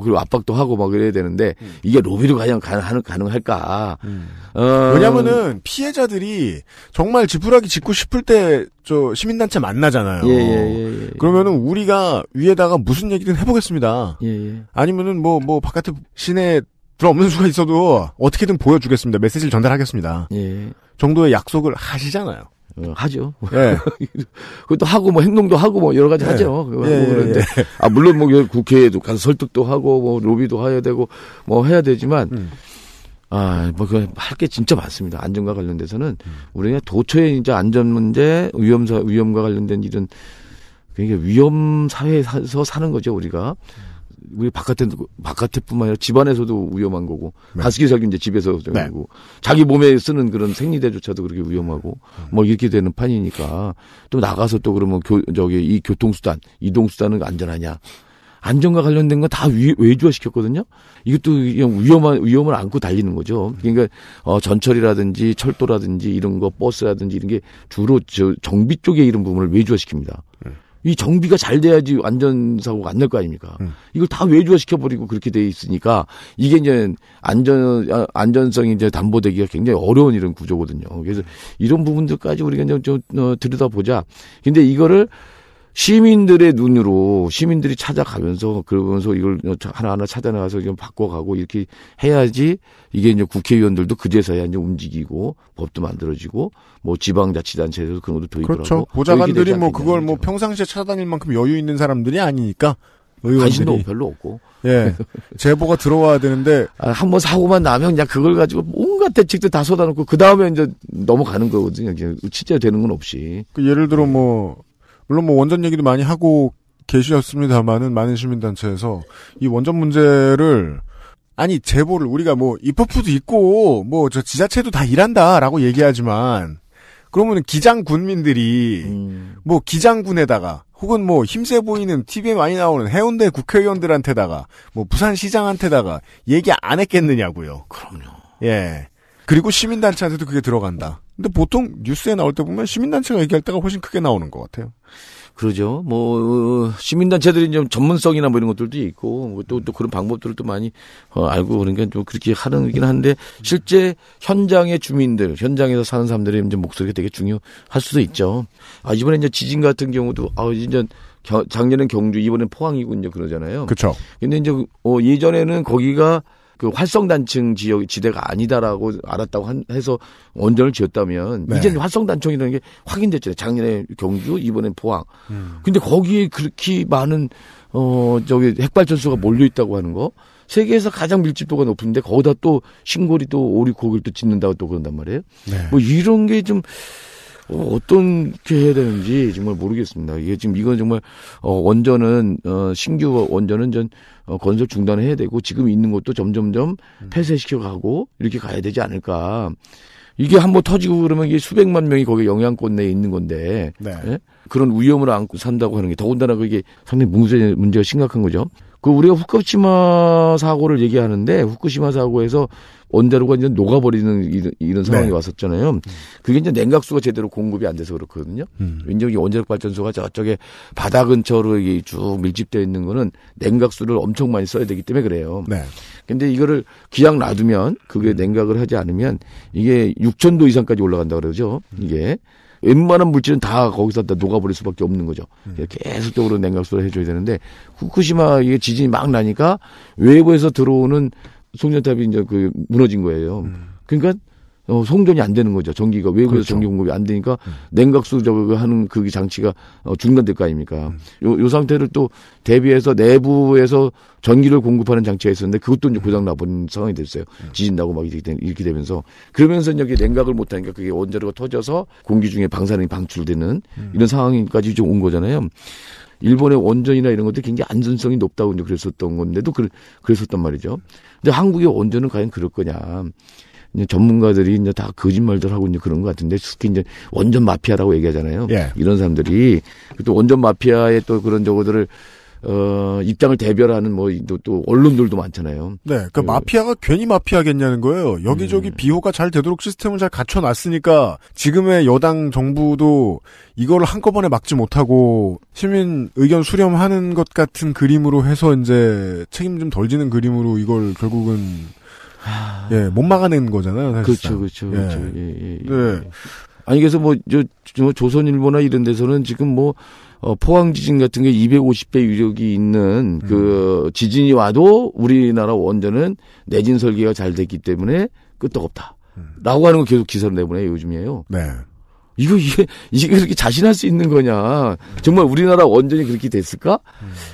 Speaker 3: 그리고 압박도 하고 막 그래야 되는데 이게 로비로 과연 가능할까?
Speaker 2: 왜냐면은 피해자들이 정말 지푸라기 짚고 싶을 때 저 시민단체 만나잖아요.
Speaker 3: 예.
Speaker 2: 그러면은 우리가 위에다가 무슨 얘기든 해보겠습니다.
Speaker 3: 예.
Speaker 2: 아니면은 뭐 바깥에 시내에 들어없는 수가 있어도 어떻게든 보여주겠습니다. 메시지를 전달하겠습니다.
Speaker 3: 예.
Speaker 2: 정도의 약속을 하시잖아요.
Speaker 3: 하죠.
Speaker 2: 예.
Speaker 3: 그것도 하고 뭐 행동도 하고 뭐 여러 가지 하죠. 그런데 물론 뭐 국회에도 가서 설득도 하고 뭐 로비도 해야 되고 뭐 해야 되지만 뭐 할 게 진짜 많습니다. 안전과 관련돼서는 우리가 도처에 이제 안전 문제, 위험과 관련된 이런 그러니까 위험 사회에서 사는 거죠. 우리 바깥에뿐만 아니라 집안에서도 위험한 거고 가습기 살균 이제 집에서 위험하고 자기 몸에 쓰는 그런 생리대조차도 그렇게 위험하고 뭐 이렇게 되는 판이니까 또 나가서 또 그러면 이 교통수단 이동수단은 안전하냐? 안전과 관련된 건 다 외주화시켰거든요. 이것도 그냥 위험을 안고 달리는 거죠. 그러니까 전철이라든지 철도라든지 이런 거 버스라든지 이런 게 주로 정비 쪽에 이런 부분을 외주화시킵니다. 이 정비가 잘 돼야지 안전사고가 안 날 거 아닙니까? 이걸 다 외주화시켜버리고 그렇게 돼 있으니까 이게 이제 안전성이 이제 담보되기가 굉장히 어려운 이런 구조거든요. 그래서 이런 부분들까지 우리가 이제 들여다보자. 근데 이거를 시민들의 눈으로 시민들이 찾아가면서 그러면서 이걸 하나하나 찾아나가서 좀 바꿔가고 이렇게 해야지 이게 이제 국회의원들도 그제서야 이제 움직이고 법도 만들어지고 뭐 지방자치단체에서 그런 것도 도입을
Speaker 2: 그렇죠.
Speaker 3: 하고
Speaker 2: 보좌관들이 뭐 그걸 뭐 평상시에 찾아다닐 만큼 여유 있는 사람들이 아니니까
Speaker 3: 관심도 별로 없고
Speaker 2: 제보가 들어와야 되는데
Speaker 3: 한번 사고만 나면 그냥 그걸 가지고 온갖 대책들 다 쏟아놓고 그 다음에 이제 넘어가는 거거든요. 진짜 되는 건 없이.
Speaker 2: 예를 들어 물론 원전 얘기도 많이 하고 계셨습니다만은 많은 시민단체에서 이 원전 문제를 제보를 우리가 입법부도 있고 저 지자체도 다 일한다라고 얘기하지만 그러면은 기장군민들이 기장군에다가 혹은 힘세 보이는 TV에 많이 나오는 해운대 국회의원들한테다가 부산시장한테다가 얘기 안 했겠느냐고요.
Speaker 3: 그럼요.
Speaker 2: 예. 그리고 시민단체한테도 그게 들어간다. 근데 보통 뉴스에 나올 때 보면 시민단체가 얘기할 때가 훨씬 크게 나오는 것 같아요.
Speaker 3: 그러죠. 시민단체들이 좀 전문성이나 이런 것들도 있고, 또 그런 방법들을 또 많이, 알고 그러니까 좀 그렇게 하는긴 한데, 실제 현장의 주민들, 현장에서 사는 사람들의 이제 목소리가 되게 중요할 수도 있죠. 이번에 이제 지진 같은 경우도, 이제 작년엔 경주, 이번엔 포항이고 이제 그러잖아요.
Speaker 2: 그렇죠.
Speaker 3: 근데 이제, 예전에는 거기가 그 활성단층 지대가 아니다라고 알았다고 해서 원전을 지었다면 이제는 활성단층이라는 게 확인됐잖아요. 작년에 경주, 이번엔 포항. 근데 거기에 그렇게 많은 핵발전소가 몰려 있다고 하는 거. 세계에서 가장 밀집도가 높은데 거기다 또 신고리 또 오리고기를 또 짓는다고 또 그런단 말이에요. 이런 게 좀 어떻게 해야 되는지 정말 모르겠습니다. 이게 지금 이건 정말 원전은 신규 원전은 건설 중단해야 되고 지금 있는 것도 점점점 폐쇄시켜 가고 이렇게 가야 되지 않을까. 이게 한번 터지고 그러면 이게 수백만 명이 거기 영향권 내에 있는 건데 예? 그런 위험을 안고 산다고 하는 게 더군다나 그게 상당히 문제가 심각한 거죠. 우리가 후쿠시마 사고를 얘기하는데 후쿠시마 사고에서 원자로가 이제 녹아버리는 이런 상황이 왔었잖아요. 그게 이제 냉각수가 제대로 공급이 안 돼서 그렇거든요. 왜냐하면 원자력 발전소가 저쪽에 바다 근처로 쭉 밀집되어 있는 거는 냉각수를 엄청 많이 써야 되기 때문에 그래요. 근데 이거를 그냥 놔두면 그게 냉각을 하지 않으면 이게 6,000도 이상까지 올라간다 그러죠. 이게. 웬만한 물질은 다 거기서 다 녹아버릴 수밖에 없는 거죠. 계속적으로 냉각수를 해줘야 되는데 후쿠시마 이게 지진이 막 나니까 외부에서 들어오는 송전탑이 이제 무너진 거예요. 그러니까 송전이 안 되는 거죠. 전기가 외부에서
Speaker 2: 그렇죠.
Speaker 3: 전기 공급이 안 되니까 냉각수 저거 하는 그 장치가 중단될 거 아닙니까? 요 상태를 또 대비해서 내부에서 전기를 공급하는 장치가 있었는데 그것도 이제 고장 나버린 상황이 됐어요. 지진 나고 막 이렇게 되면서 그러면서 여기 냉각을 못 하니까 그게 원자로가 터져서 공기 중에 방사능이 방출되는 이런 상황까지 좀 온 거잖아요. 일본의 원전이나 이런 것들이 굉장히 안전성이 높다고 이제 그랬었던 건데도 그랬었단 말이죠. 근데 한국의 원전은 과연 그럴 거냐. 이제 전문가들이 이제 다 거짓말들 하고 이제 그런 것 같은데 특히 이제 원전 마피아라고 얘기하잖아요.
Speaker 2: 예.
Speaker 3: 이런 사람들이 또 원전 마피아의 또 그런 저거들을 입장을 대별하는 또 언론들도 많잖아요.
Speaker 2: 네, 그 마피아가 괜히 마피아겠냐는 거예요. 여기저기 비호가 잘 되도록 시스템을 잘 갖춰놨으니까 지금의 여당 정부도 이걸 한꺼번에 막지 못하고 시민 의견 수렴하는 것 같은 그림으로 해서 이제 책임 좀 덜 지는 그림으로 이걸 결국은 못 막아낸 거잖아요. 사실상.
Speaker 3: 그렇죠.
Speaker 2: 네.
Speaker 3: 아니 그래서 조선일보나 이런 데서는 지금 포항 지진 같은 게 250배 위력이 있는 그 지진이 와도 우리나라 원전은 내진 설계가 잘 됐기 때문에 끄떡없다. 라고 하는 거 계속 기사를 내보내요, 요즘이에요.
Speaker 2: 네.
Speaker 3: 이게 그렇게 자신할 수 있는 거냐. 정말 우리나라 원전이 그렇게 됐을까?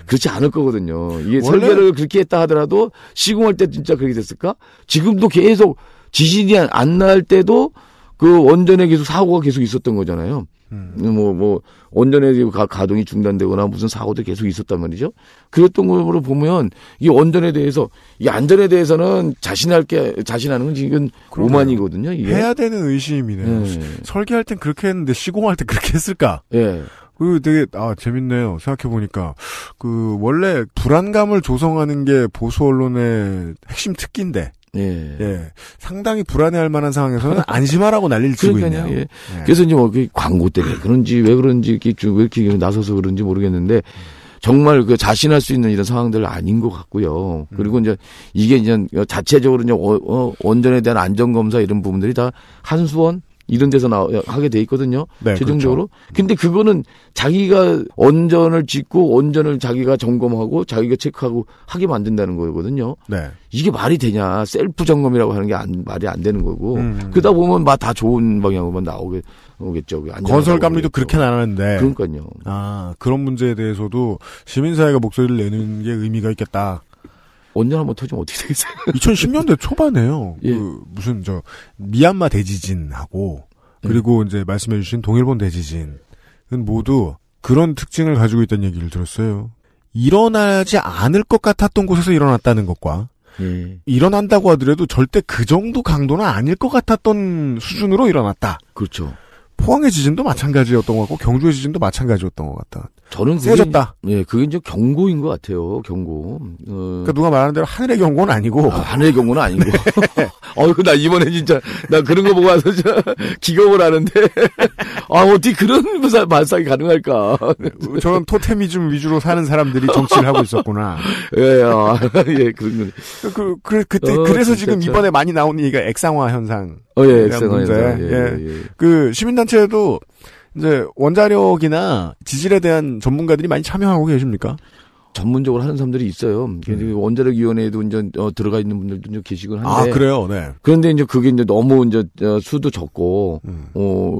Speaker 3: 그렇지 않을 거거든요. 이게 설계를 그렇게 했다 하더라도 시공할 때 진짜 그렇게 됐을까? 지금도 계속 지진이 안 날 때도 그 원전에 계속 사고가 계속 있었던 거잖아요. 원전의 가동이 중단되거나 무슨 사고도 계속 있었단 말이죠. 그랬던 걸로 보면 이 원전에 대해서 이 안전에 대해서는 자신하는 건 지금 오만이거든요. 이게.
Speaker 2: 해야 되는 의심이네요. 설계할 땐 그렇게 했는데 시공할 때 그렇게 했을까?
Speaker 3: 예.
Speaker 2: 되게 재밌네요. 생각해 보니까 원래 불안감을 조성하는 게 보수 언론의 핵심 특기인데. 예. 상당히 불안해할 만한 상황에서는 안심하라고 난리를 치고 있네요.
Speaker 3: 예. 그래서 이제 광고 때문에 그런지 왜 이렇게 나서서 그런지 모르겠는데 정말 자신할 수 있는 이런 상황들 아닌 것 같고요. 그리고 이제 이게 이제 자체적으로 이제 원전에 대한 안전 검사 이런 부분들이 다 한수원 이런 데서 하게 돼 있거든요.
Speaker 2: 네,
Speaker 3: 최종적으로.
Speaker 2: 그렇죠.
Speaker 3: 근데 그거는 자기가 원전을 짓고 원전을 자기가 점검하고 자기가 체크하고 하게 만든다는 거거든요.
Speaker 2: 네.
Speaker 3: 이게 말이 되냐. 셀프 점검이라고 하는 게 말이 안 되는 거고. 그러다 보면 다 좋은 방향으로만 나오겠죠.
Speaker 2: 건설감리도 그렇게는 안 하는데.
Speaker 3: 그러니까요.
Speaker 2: 그런 문제에 대해서도 시민사회가 목소리를 내는 게 의미가 있겠다.
Speaker 3: 원전 한번 터지면 어떻게 되겠어요?
Speaker 2: 2010년대 초반에요.
Speaker 3: 예.
Speaker 2: 미얀마 대지진하고, 그리고 이제 말씀해주신 동일본 대지진은 모두 그런 특징을 가지고 있다는 얘기를 들었어요. 일어나지 않을 것 같았던 곳에서 일어났다는 것과, 일어난다고 하더라도 절대 그 정도 강도는 아닐 것 같았던 수준으로 일어났다.
Speaker 3: 그렇죠.
Speaker 2: 포항의 지진도 마찬가지였던 것 같고, 경주의 지진도 마찬가지였던 것 같다.
Speaker 3: 저는
Speaker 2: 세졌다.
Speaker 3: 그게 이제 경고인 것 같아요. 경고.
Speaker 2: 그러니까 누가 말하는 대로 하늘의 경고는 아니고.
Speaker 3: 하늘의 경고는 아니고. 네. 나 이번에 진짜, 나 그런 거 보고 와서 기겁을 하는데. 어떻게 그런 발상이 가능할까.
Speaker 2: 저런 토테미즘 위주로 사는 사람들이 정치를 하고 있었구나.
Speaker 3: 그런 거.
Speaker 2: 그래서 지금 이번에 많이 나오는 얘기가 액상화 현상.
Speaker 3: 액상화 현상.
Speaker 2: 그 시민단체도 이제 원자력이나 지질에 대한 전문가들이 많이 참여하고 계십니까?
Speaker 3: 전문적으로 하는 사람들이 있어요. 원자력위원회에도 이제 들어가 있는 분들도 이제 계시긴 한데.
Speaker 2: 그래요, 네.
Speaker 3: 그런데 이제 그게 이제 너무 이제 수도 적고,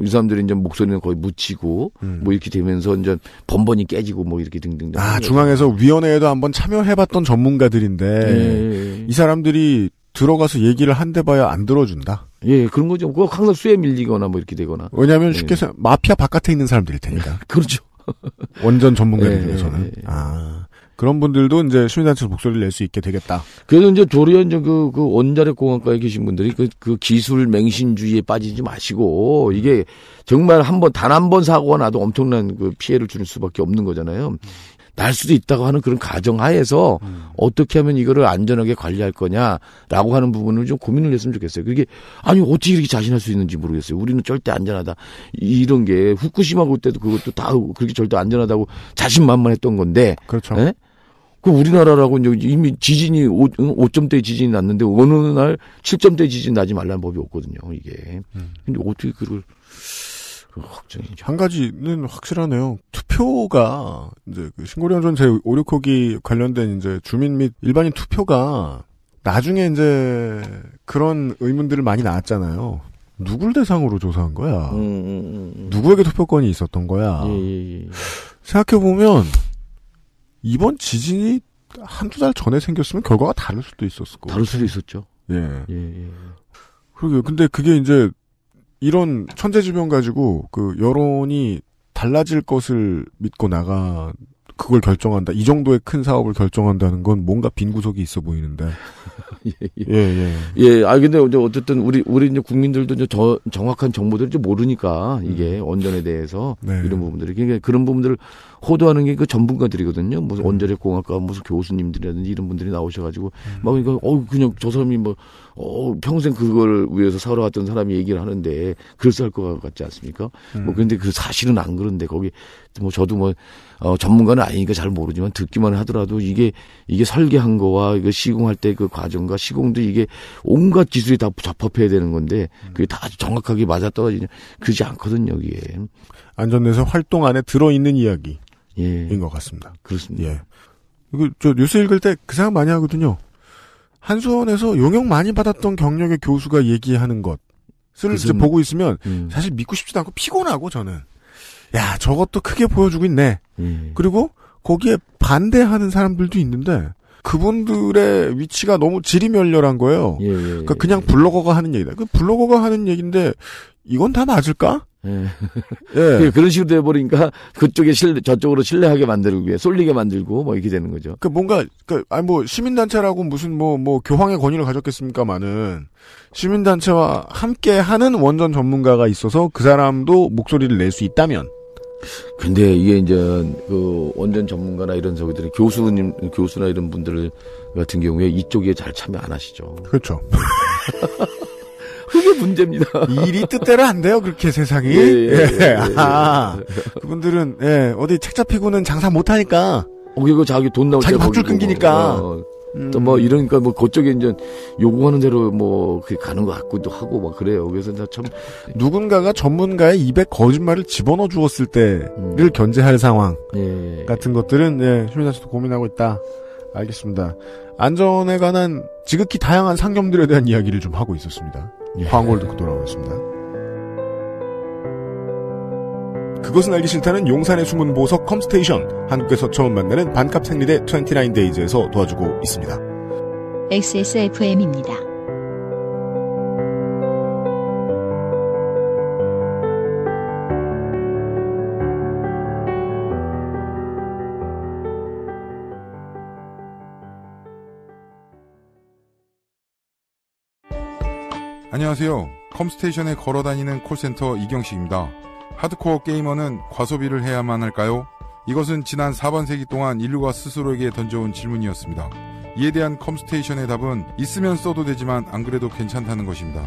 Speaker 3: 이 사람들이 이제 목소리는 거의 묻히고, 이렇게 되면서 이제 번번이 깨지고 이렇게 등등.
Speaker 2: 중앙에서 위원회에도 한번 참여해봤던 전문가들인데, 이 사람들이 들어가서 얘기를 한대 봐야 안 들어준다.
Speaker 3: 그런 거죠. 그거 항상 수에 밀리거나 쉽게 되거나.
Speaker 2: 왜냐하면 쉽게 마피아 바깥에 있는 사람들일 테니까.
Speaker 3: 그렇죠.
Speaker 2: 원전 전문가들 중에서는. 그런 분들도 이제 시민단체에서 목소리를 낼 수 있게 되겠다.
Speaker 3: 그래서 이제 도리어 이제 그 원자력 공학과에 계신 분들이 그 기술 맹신주의에 빠지지 마시고 이게 정말 단 한 번 사고가 나도 엄청난 그 피해를 줄 수밖에 없는 거잖아요. 날 수도 있다고 하는 그런 가정하에서 어떻게 하면 이거를 안전하게 관리할 거냐라고 하는 부분을 좀 고민을 했으면 좋겠어요. 그게 어떻게 이렇게 자신할 수 있는지 모르겠어요. 우리는 절대 안전하다. 이런 게 후쿠시마 그때도 그것도 다 그렇게 절대 안전하다고 자신만만했던 건데.
Speaker 2: 그렇죠.
Speaker 3: 네? 그 우리나라라고 이미 지진이 5점대 지진이 났는데 어느 날 7점대 지진 나지 말라는 법이 없거든요. 이게. 근데 어떻게 그걸 확정이죠.
Speaker 2: 한 가지는 확실하네요. 투표가 이제 신고리원전 제569기 관련된 이제 주민 및 일반인 투표가 나중에 이제 그런 의문들을 많이 나왔잖아요. 누굴 대상으로 조사한 거야? 누구에게 투표권이 있었던 거야? 생각해보면 이번 지진이 한두 달 전에 생겼으면 결과가 다를 수도 있었을 거고.
Speaker 7: 다를 수도 있었죠.
Speaker 2: 예. 그러게요. 근데 그게 이제 이런 천재지변 가지고 그 여론이 달라질 것을 믿고 그걸 결정한다. 이 정도의 큰 사업을 결정한다는 건 뭔가 빈 구석이 있어 보이는데.
Speaker 7: 예. 근데 어쨌든 우리 이제 국민들도 이제 정확한 정보들을 좀 모르니까 이게 원전에 대해서 이런 부분들이 그러니까 그런 부분들을 호도하는 게 그 전문가들이거든요. 무슨 원자력 공학과 무슨 교수님들이라든지 이런 분들이 나오셔가지고 막 이거 그냥 저 사람이 평생 그걸 위해서 살아왔던 사람이 얘기를 하는데 그럴싸할 것 같지 않습니까? 그런데 그 사실은 안 그런데 거기 저도 전문가는 아니니까 잘 모르지만 듣기만 하더라도 이게 설계한 거와 이거 시공할 때 그 과정과 시공도 이게 온갖 기술이 다 접합해야 되는 건데 그게 다 정확하게 맞아떨어지냐 그러지 않거든요, 이게.
Speaker 2: 안전에서 활동 안에 들어있는 이야기인 것 같습니다.
Speaker 7: 그렇습니다.
Speaker 2: 예. 저 뉴스 읽을 때 그 생각 많이 하거든요. 한수원에서 용역 많이 받았던 경력의 교수가 얘기하는 것을 이제 보고 있으면 사실 믿고 싶지도 않고 피곤하고 저는. 야, 저것도 크게 보여주고 있네. 그리고 거기에 반대하는 사람들도 있는데 그분들의 위치가 너무 지리멸렬한 거예요. 그러니까 그냥 블로거가 하는 얘기다. 그 블로거가 하는 얘기인데 이건 다 맞을까?
Speaker 7: 그런 식으로 돼버리니까 그쪽에 저쪽으로 신뢰하게 만들기 위해 쏠리게 만들고 이렇게 되는 거죠.
Speaker 2: 시민단체라고 무슨 교황의 권위를 가졌겠습니까마는 시민단체와 함께 하는 원전 전문가가 있어서 그 사람도 목소리를 낼 수 있다면.
Speaker 7: 근데 이게 이제 그 원전 전문가나 이런 저기들이 교수나 이런 분들 같은 경우에 이쪽에 잘 참여 안 하시죠.
Speaker 2: 그렇죠.
Speaker 7: 그게 문제입니다.
Speaker 2: 일이 뜻대로 안 돼요, 그렇게 세상이. 그분들은, 어디 책 잡히고는 장사 못 하니까.
Speaker 7: 이거 자기 돈 나올 때.
Speaker 2: 자기 밥줄 끊기니까.
Speaker 7: 또 이러니까 그쪽에 이제 요구하는 대로 그게 가는 것 같기도 하고 그래요. 그래서 참.
Speaker 2: 누군가가 전문가의 입에 거짓말을 집어넣어 주었을 때를 견제할 상황. 같은 것들은, 시민단체도 고민하고 있다. 알겠습니다. 안전에 관한 지극히 다양한 상점들에 대한 이야기를 좀 하고 있었습니다. 광고를 듣고 돌아오겠습니다. 그것은 알기 싫다는 용산의 숨은 보석 컴스테이션. 한국에서 처음 만나는 반값 생리대 29데이즈에서 도와주고 있습니다.
Speaker 1: XSFM입니다.
Speaker 8: 안녕하세요. 컴스테이션에 걸어다니는 콜센터 이경식입니다. 하드코어 게이머는 과소비를 해야만 할까요? 이것은 지난 4반세기 동안 인류가 스스로에게 던져온 질문이었습니다. 이에 대한 컴스테이션의 답은 있으면 써도 되지만 안 그래도 괜찮다는 것입니다.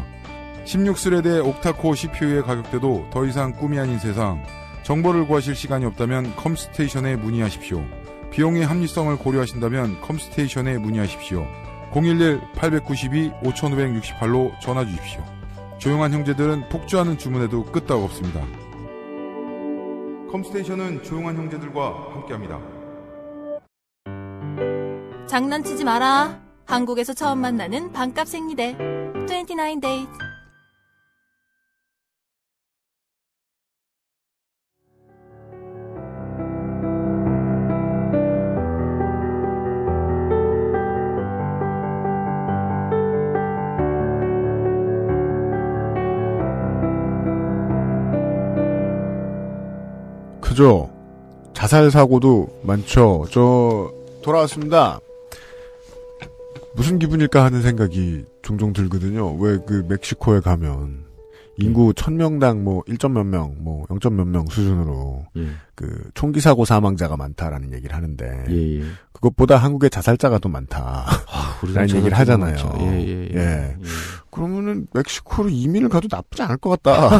Speaker 8: 16스레드의 옥타코어 CPU의 가격대도 더 이상 꿈이 아닌 세상. 정보를 구하실 시간이 없다면 컴스테이션에 문의하십시오. 비용의 합리성을 고려하신다면 컴스테이션에 문의하십시오. 011-892-5568로 전화 주십시오. 조용한 형제들은 폭주하는 주문에도 끄떡 없습니다. 컴스테이션은 조용한 형제들과 함께합니다.
Speaker 4: 장난치지 마라. 한국에서 처음 만나는 반값 생리대 29days.
Speaker 2: 그죠? 자살 사고도 많죠. 돌아왔습니다. 무슨 기분일까 하는 생각이 종종 들거든요. 왜 멕시코에 가면 인구 1000명당 1점 몇 명, 0점 몇 명 수준으로 총기 사고 사망자가 많다라는 얘기를 하는데 그것보다 한국의 자살자가 더 많다라는 얘기를 하잖아요. 그러면은 멕시코로 이민을 가도 나쁘지 않을 것 같다.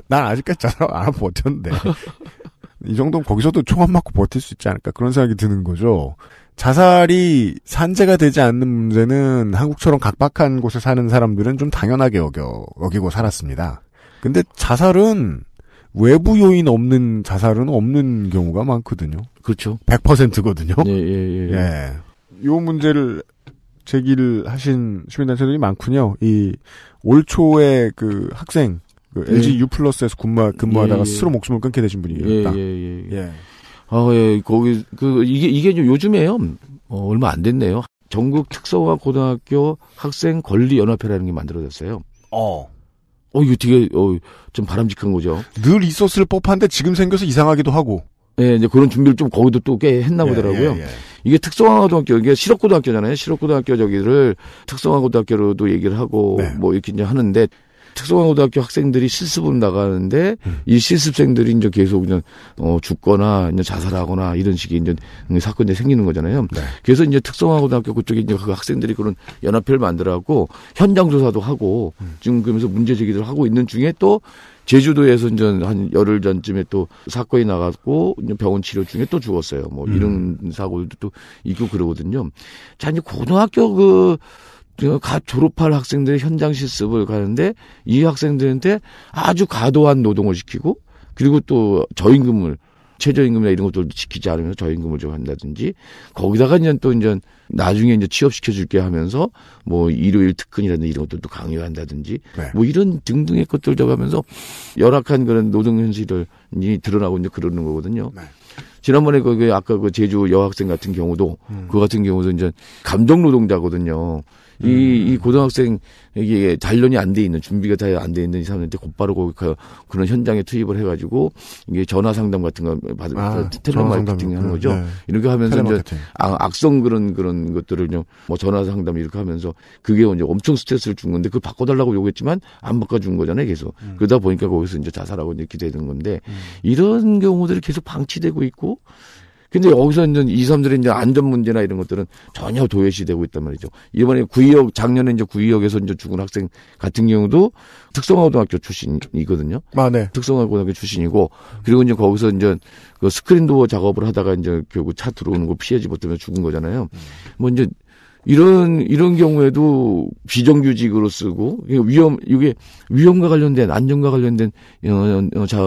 Speaker 2: 난 아직까지 자살 안 하고 버텼는데 이 정도면 거기서도 총 안 맞고 버틸 수 있지 않을까 그런 생각이 드는 거죠. 자살이 산재가 되지 않는 문제는 한국처럼 각박한 곳에 사는 사람들은 좀 당연하게 여기고 살았습니다. 근데 자살은 외부 요인 없는 자살은 없는 경우가 많거든요.
Speaker 7: 그렇죠.
Speaker 2: 100%거든요.
Speaker 7: 예.
Speaker 2: 요 문제를 제기를 하신 시민단체들이 많군요. 올 초에 그 학생, LG U+에서 근무하다가 스스로 목숨을 끊게 되신 분이었다.
Speaker 7: 예. 거기, 이게 요즘에요. 얼마 안 됐네요. 전국 특성화 고등학교 학생 권리연합회라는 게 만들어졌어요. 이거 되게, 좀 바람직한 거죠.
Speaker 2: 늘 있었을 법한데 지금 생겨서 이상하기도 하고.
Speaker 7: 네, 이제 그런 준비를 좀 거기도 또 꽤 했나 보더라고요. 이게 특성화 고등학교, 이게 실업고등학교잖아요. 실업고등학교 저기를 특성화 고등학교로도 얘기를 하고, 뭐 이렇게 이제 하는데, 특성화 고등학교 학생들이 실습을 나가는데, 이 실습생들이 이제 계속 그냥, 죽거나, 이제 자살하거나, 이런 식의 이제 사건이 생기는 거잖아요. 그래서 이제 특성화 고등학교 그쪽에 이제 그 학생들이 그런 연합회를 만들어갖고, 현장조사도 하고, 지금 그러면서 문제 제기를 하고 있는 중에 또, 제주도에서 이제 한 열흘 전쯤에 또 사건이 나갔고, 병원 치료 중에 또 죽었어요. 뭐, 이런 사고도 또 있고 그러거든요. 자, 이제 고등학교 졸업할 학생들의 현장 실습을 가는데, 이 학생들한테 아주 과도한 노동을 시키고, 그리고 또 저임금을, 최저임금이나 이런 것들도 지키지 않으면서 저임금을 좀 한다든지, 거기다가 이제 또 이제 나중에 이제 취업시켜줄게 하면서, 뭐, 일요일 특근이라든지 이런 것들도 강요한다든지, 뭐 이런 등등의 것들 저가면서 열악한 그런 노동 현실이 드러나고 이제 그러는 거거든요. 지난번에 아까 그 제주 여학생 같은 경우도, 그 같은 경우도 이제 감정 노동자거든요. 이 고등학생, 이게 단련이 안 돼 있는, 준비가 다 안 돼 있는 이 사람한테 곧바로 그런 현장에 투입을 해가지고, 이게 전화 상담 같은 거 텔레마케팅 하는 거죠. 이렇게 하면서 이제 악성 그런 것들을 뭐 전화 상담 이렇게 하면서 그게 이제 엄청 스트레스를 준 건데 그걸 바꿔달라고 요구했지만 안 바꿔준 거잖아요, 계속. 그러다 보니까 거기서 이제 자살하고 이렇게 되는 건데, 이런 경우들이 계속 방치되고 있고, 근데 여기서 이제 이 사람들의 이제 안전 문제나 이런 것들은 전혀 도외시되고 있단 말이죠. 이번에 작년에 이제 구의역에서 이제 죽은 학생 같은 경우도 특성화고등학교 출신이거든요.
Speaker 2: 네.
Speaker 7: 특성화고등학교 출신이고, 그리고 이제 거기서 이제 그 스크린 도어 작업을 하다가 이제 결국 차 들어오는 거 피하지 못하면 죽은 거잖아요. 뭐 이제 이런 경우에도 비정규직으로 쓰고, 이게 위험과 관련된, 안전과 관련된,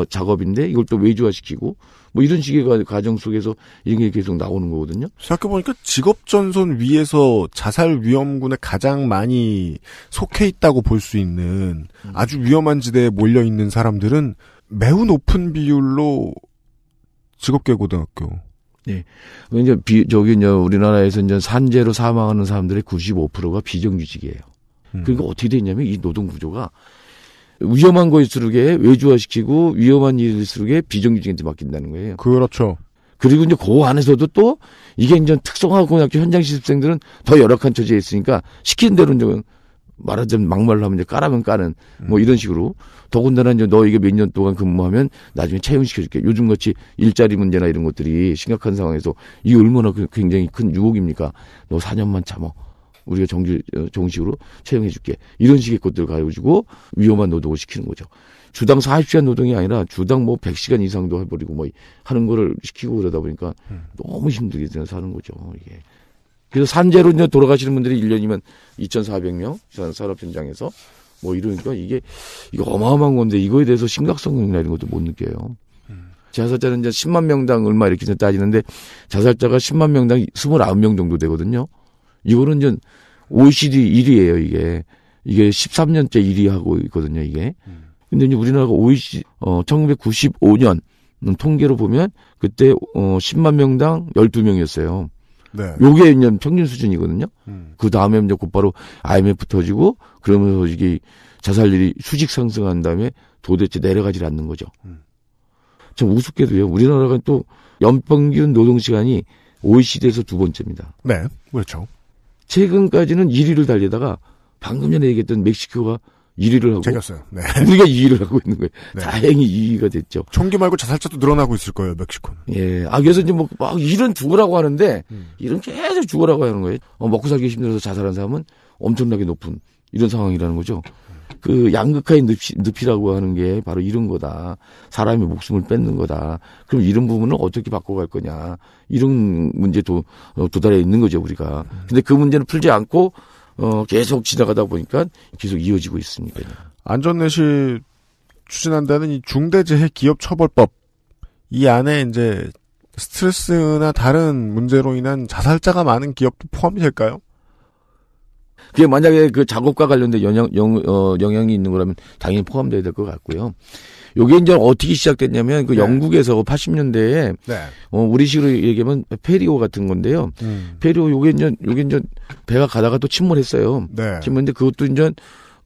Speaker 7: 작업인데 이걸 또 외주화시키고, 뭐 이런 식의 과정 속에서 이런 게 계속 나오는 거거든요.
Speaker 2: 생각해보니까 직업전선 위에서 자살 위험군에 가장 많이 속해 있다고 볼 수 있는 아주 위험한 지대에 몰려있는 사람들은 매우 높은 비율로 직업계고등학교.
Speaker 7: 네. 이제 이제 우리나라에서 이제 산재로 사망하는 사람들의 95%가 비정규직이에요. 그러니까 어떻게 되냐면 이 노동 구조가 위험한 거일수록에 외주화시키고 위험한 일일수록에 비정규직한테 맡긴다는 거예요.
Speaker 2: 그렇죠.
Speaker 7: 그리고 이제 그 안에서도 또 이게 이제 특성화고등학교 현장 실습생들은 더 열악한 처지에 있으니까 시키는 대로 이제 말하자면 막말로 하면 이제 까라면 까는 뭐 이런 식으로, 더군다나 이제 너 이게 몇 년 동안 근무하면 나중에 채용시켜줄게. 요즘같이 일자리 문제나 이런 것들이 심각한 상황에서 이게 얼마나 굉장히 큰 유혹입니까? 너 4년만 참어. 우리가 정식으로 채용해줄게. 이런 식의 것들을 가지고 위험한 노동을 시키는 거죠. 주당 40시간 노동이 아니라 주당 뭐 100시간 이상도 해버리고 뭐 하는 거를 시키고 그러다 보니까 너무 힘들게 사는 거죠, 이게. 그래서 산재로 이제 돌아가시는 분들이 1년이면 2,400명 산업 현장에서 뭐 이러니까 이게 어마어마한 건데 이거에 대해서 심각성이나 이런 것도 못 느껴요. 자살자는 이제 10만 명당 얼마 이렇게 따지는데 자살자가 10만 명당 29명 정도 되거든요. 이거는 이제 OECD 1위예요, 이게. 이게 13년째 1위 하고 있거든요, 이게. 근데 이제 우리나라가 OECD, 1995년 통계로 보면 그때 10만 명당 12명이었어요.
Speaker 2: 네.
Speaker 7: 요게 이제 평균 수준이거든요. 그 다음에 이제 곧바로 IMF 터지고 그러면서 이게 자살률이 수직 상승한 다음에 도대체 내려가질 않는 거죠. 참 우습게도요. 우리나라가 또 연평균 노동시간이 OECD에서 두 번째입니다.
Speaker 2: 네, 그렇죠.
Speaker 7: 최근까지는 1위를 달리다가 방금 전에 얘기했던 멕시코가 1위를 하고
Speaker 2: 챙겼어요. 네.
Speaker 7: 우리가 2위를 하고 있는 거예요. 네. 다행히 2위가 됐죠.
Speaker 2: 총기 말고 자살자도 늘어나고 있을 거예요, 멕시코는.
Speaker 7: 예. 그래서 이제 뭐 막 일은 죽으라고 하는데 일은 계속 죽으라고 하는 거예요. 먹고 살기 힘들어서 자살한 사람은 엄청나게 높은 이런 상황이라는 거죠. 그 양극화의 늪이라고 하는 게 바로 이런 거다. 사람의 목숨을 뺏는 거다. 그럼 이런 부분을 어떻게 바꿔갈 거냐. 이런 문제도 도달해 있는 거죠, 우리가. 근데 그 문제는 풀지 않고 계속 지나가다 보니까 계속 이어지고 있으니까요.
Speaker 2: 안전넷이 추진한다는 이 중대재해기업처벌법, 이 안에 이제 스트레스나 다른 문제로 인한 자살자가 많은 기업도 포함이 될까요?
Speaker 7: 그게 만약에 그 작업과 관련된 영향이 있는 거라면 당연히 포함돼야 될 것 같고요. 요게 이제 어떻게 시작됐냐면 그 영국에서 80년대에 우리식으로 얘기하면 페리오 같은 건데요. 페리오 요게 이제 배가 가다가 또 침몰했어요. 침몰했는데 그것도 이제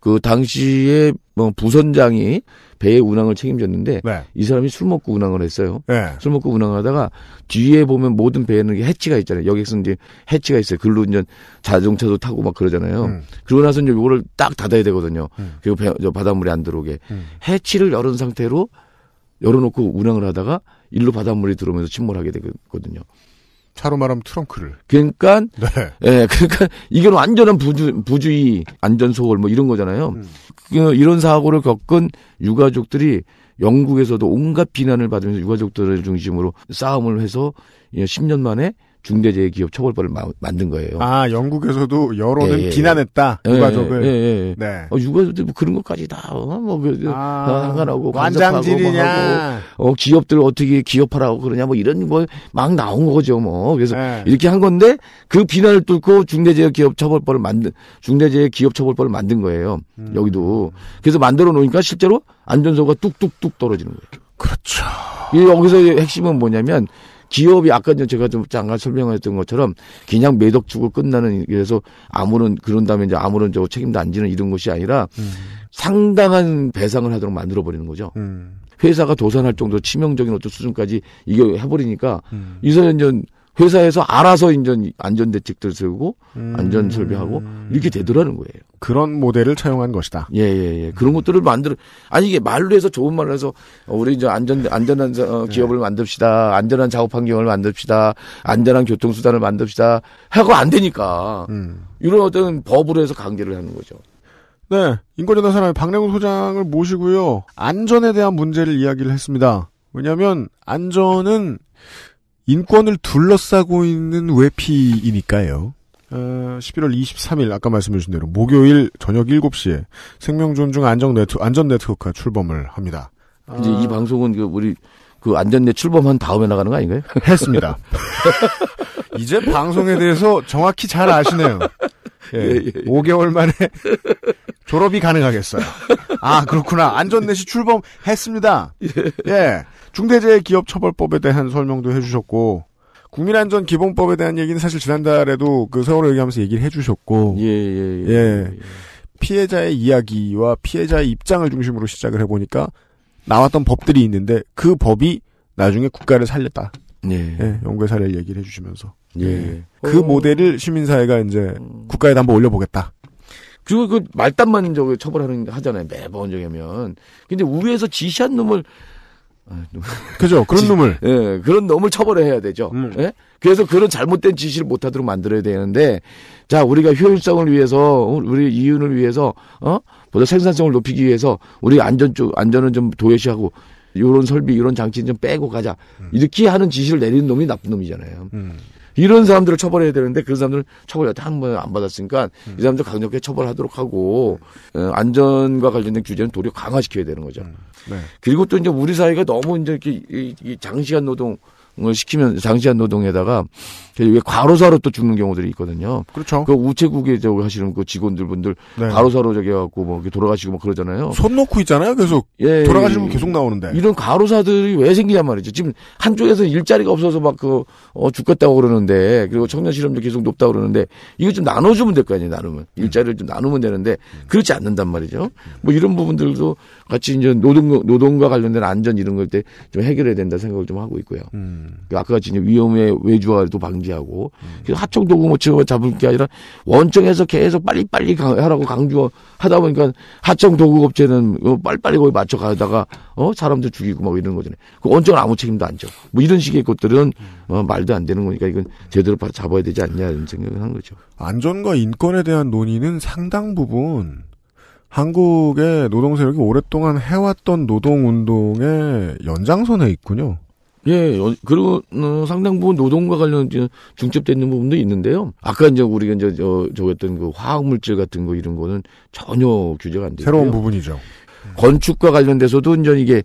Speaker 7: 그 당시에 부선장이 배의 운항을 책임졌는데 이 사람이 술 먹고 운항을 했어요. 술 먹고 운항을 하다가 뒤에 보면 모든 배에는 해치가 있잖아요. 여기서 이제 해치가 있어요. 글로 이제 자동차도 타고 막 그러잖아요. 그러고 나서 이제 요거를 딱 닫아야 되거든요. 그리고 바닷물이 안 들어오게. 해치를 열은 상태로 열어놓고 운항을 하다가 일로 바닷물이 들어오면서 침몰하게 되거든요.
Speaker 2: 차로 말하면 트렁크를.
Speaker 7: 그러니까, 그러니까 이건 완전한 부주의 안전소홀 뭐 이런 거잖아요. 이런 사고를 겪은 유가족들이 영국에서도 온갖 비난을 받으면서 유가족들을 중심으로 싸움을 해서 10년 만에 중대재해기업 처벌법을 만든 거예요.
Speaker 2: 아, 영국에서도 여론은 비난했다. 유가족을.
Speaker 7: 유가족들 뭐 그런 것까지 다 상관하고
Speaker 2: 완장질이냐.
Speaker 7: 기업들 어떻게 기업하라고 그러냐 뭐 이런 거 막 나온 거죠 뭐. 그래서 이렇게 한 건데 그 비난을 뚫고 중대재해기업 처벌법을 만든 거예요. 여기도. 그래서 만들어 놓으니까 실제로 안전소가 뚝뚝뚝 떨어지는 거예요.
Speaker 2: 그렇죠.
Speaker 7: 여기서 핵심은 뭐냐면 기업이 아까 제가 좀 잠깐 설명했던 것처럼 그냥 매덕 주고 끝나는, 그래서 그런 다음에 이제 아무런 책임도 안 지는 이런 것이 아니라 상당한 배상을 하도록 만들어버리는 거죠. 회사가 도산할 정도로 치명적인 어떤 수준까지 이게 해버리니까 이제는 이제 회사에서 알아서 이제 안전대책들 세우고 안전 설비하고 이렇게 되더라는 거예요.
Speaker 2: 그런 모델을 차용한 것이다.
Speaker 7: 그런 것들을 아니 이게 말로 해서 좋은 말로 해서 우리 이제 안전한 기업을 만듭시다. 안전한 작업 환경을 만듭시다. 안전한 교통수단을 만듭시다. 하고 안 되니까 이런 어떤 법으로 해서 강제를 하는 거죠.
Speaker 2: 네. 인권재단사람의 박래군 소장을 모시고요. 안전에 대한 문제를 이야기를 했습니다. 왜냐하면 안전은 인권을 둘러싸고 있는 외피이니까요. 11월 23일 아까 말씀해 주신 대로 목요일 저녁 7시에 생명존중 안전 네트워크가 출범을 합니다.
Speaker 7: 이제 이 방송은 우리 안전넷 출범한 다음에 나가는 거 아닌가요?
Speaker 2: 했습니다. 이제 방송에 대해서 정확히 잘 아시네요. 5개월 만에 졸업이 가능하겠어요. 아, 그렇구나. 안전넷이 출범했습니다. 중대재해기업처벌법에 대한 설명도 해주셨고, 국민안전기본법에 대한 얘기는 사실 지난달에도 그 세월호 얘기하면서 얘기를 해주셨고, 피해자의 이야기와 피해자의 입장을 중심으로 시작을 해보니까 나왔던 법들이 있는데 그 법이 나중에 국가를 살렸다. 연구의 사례를 얘기를 해주시면서. 그 모델을 시민사회가 이제 국가에다 한번 올려보겠다.
Speaker 7: 그리고 그 말단만 하잖아요. 매번 하면. 근데 위에서 지시한 놈을
Speaker 2: 그죠. 그런 놈을.
Speaker 7: 그런 놈을 처벌해야 되죠. 그래서 그런 잘못된 지시를 못하도록 만들어야 되는데, 자, 우리가 효율성을 위해서, 우리 이윤을 위해서, 보다 생산성을 높이기 위해서, 우리 안전은 좀 도외시하고, 이런 설비, 이런 장치는 좀 빼고 가자. 이렇게 하는 지시를 내리는 놈이 나쁜 놈이잖아요. 이런 사람들을 처벌해야 되는데, 그런 사람들은 처벌을 한 번 안 받았으니까, 이 사람들 강력하게 처벌하도록 하고, 안전과 관련된 규제는 도리어 강화시켜야 되는 거죠. 그리고 또 이제 우리 사회가 너무 이제 이렇게 장시간 노동을 시키면, 장시간 노동에다가 왜 과로사로 또 죽는 경우들이 있거든요.
Speaker 2: 그렇죠.
Speaker 7: 그 우체국에 하시는 그 직원분들 과로사로 해갖고 뭐 돌아가시고 뭐 그러잖아요.
Speaker 2: 손 놓고 있잖아요. 계속 돌아가시는 분 계속 나오는데.
Speaker 7: 이런 과로사들이 왜 생기냔 말이죠. 지금 한쪽에서 일자리가 없어서 막 죽겠다고 그러는데, 그리고 청년 실업률 계속 높다고 그러는데, 이거 좀 나눠주면 될 거 아니에요. 나누면 일자리를 좀 나누면 되는데 그렇지 않는단 말이죠. 뭐 이런 부분들도 같이 이제 노동과 관련된 안전 이런 걸 때 좀 해결해야 된다 생각을 좀 하고 있고요. 아까 같이 이제 위험의 외주화도 방지하고, 그래서 하청 도구 뭐 잡을 게 아니라 원청에서 계속 빨리빨리 하라고 강조하다 보니까 하청 도구 업체는 빨리빨리 거기 맞춰 가다가 사람들 죽이고 막 이런 거잖아요. 그 원청은 아무 책임도 안 져. 뭐 이런 식의 것들은 말도 안 되는 거니까 이건 제대로 잡아야 되지 않냐 이런 생각을 한 거죠.
Speaker 2: 안전과 인권에 대한 논의는 상당 부분 한국의 노동 세력이 오랫동안 해왔던 노동운동의 연장선에 있군요.
Speaker 7: 그리고 상당 부분 노동과 관련 중첩되어 있는 부분도 있는데요. 아까 이제 우리가 이제 저랬던 그 화학 물질 같은 거 이런 거는 전혀 규제가 안 되고요.
Speaker 2: 새로운 부분이죠.
Speaker 7: 건축과 관련돼서도 이제 이게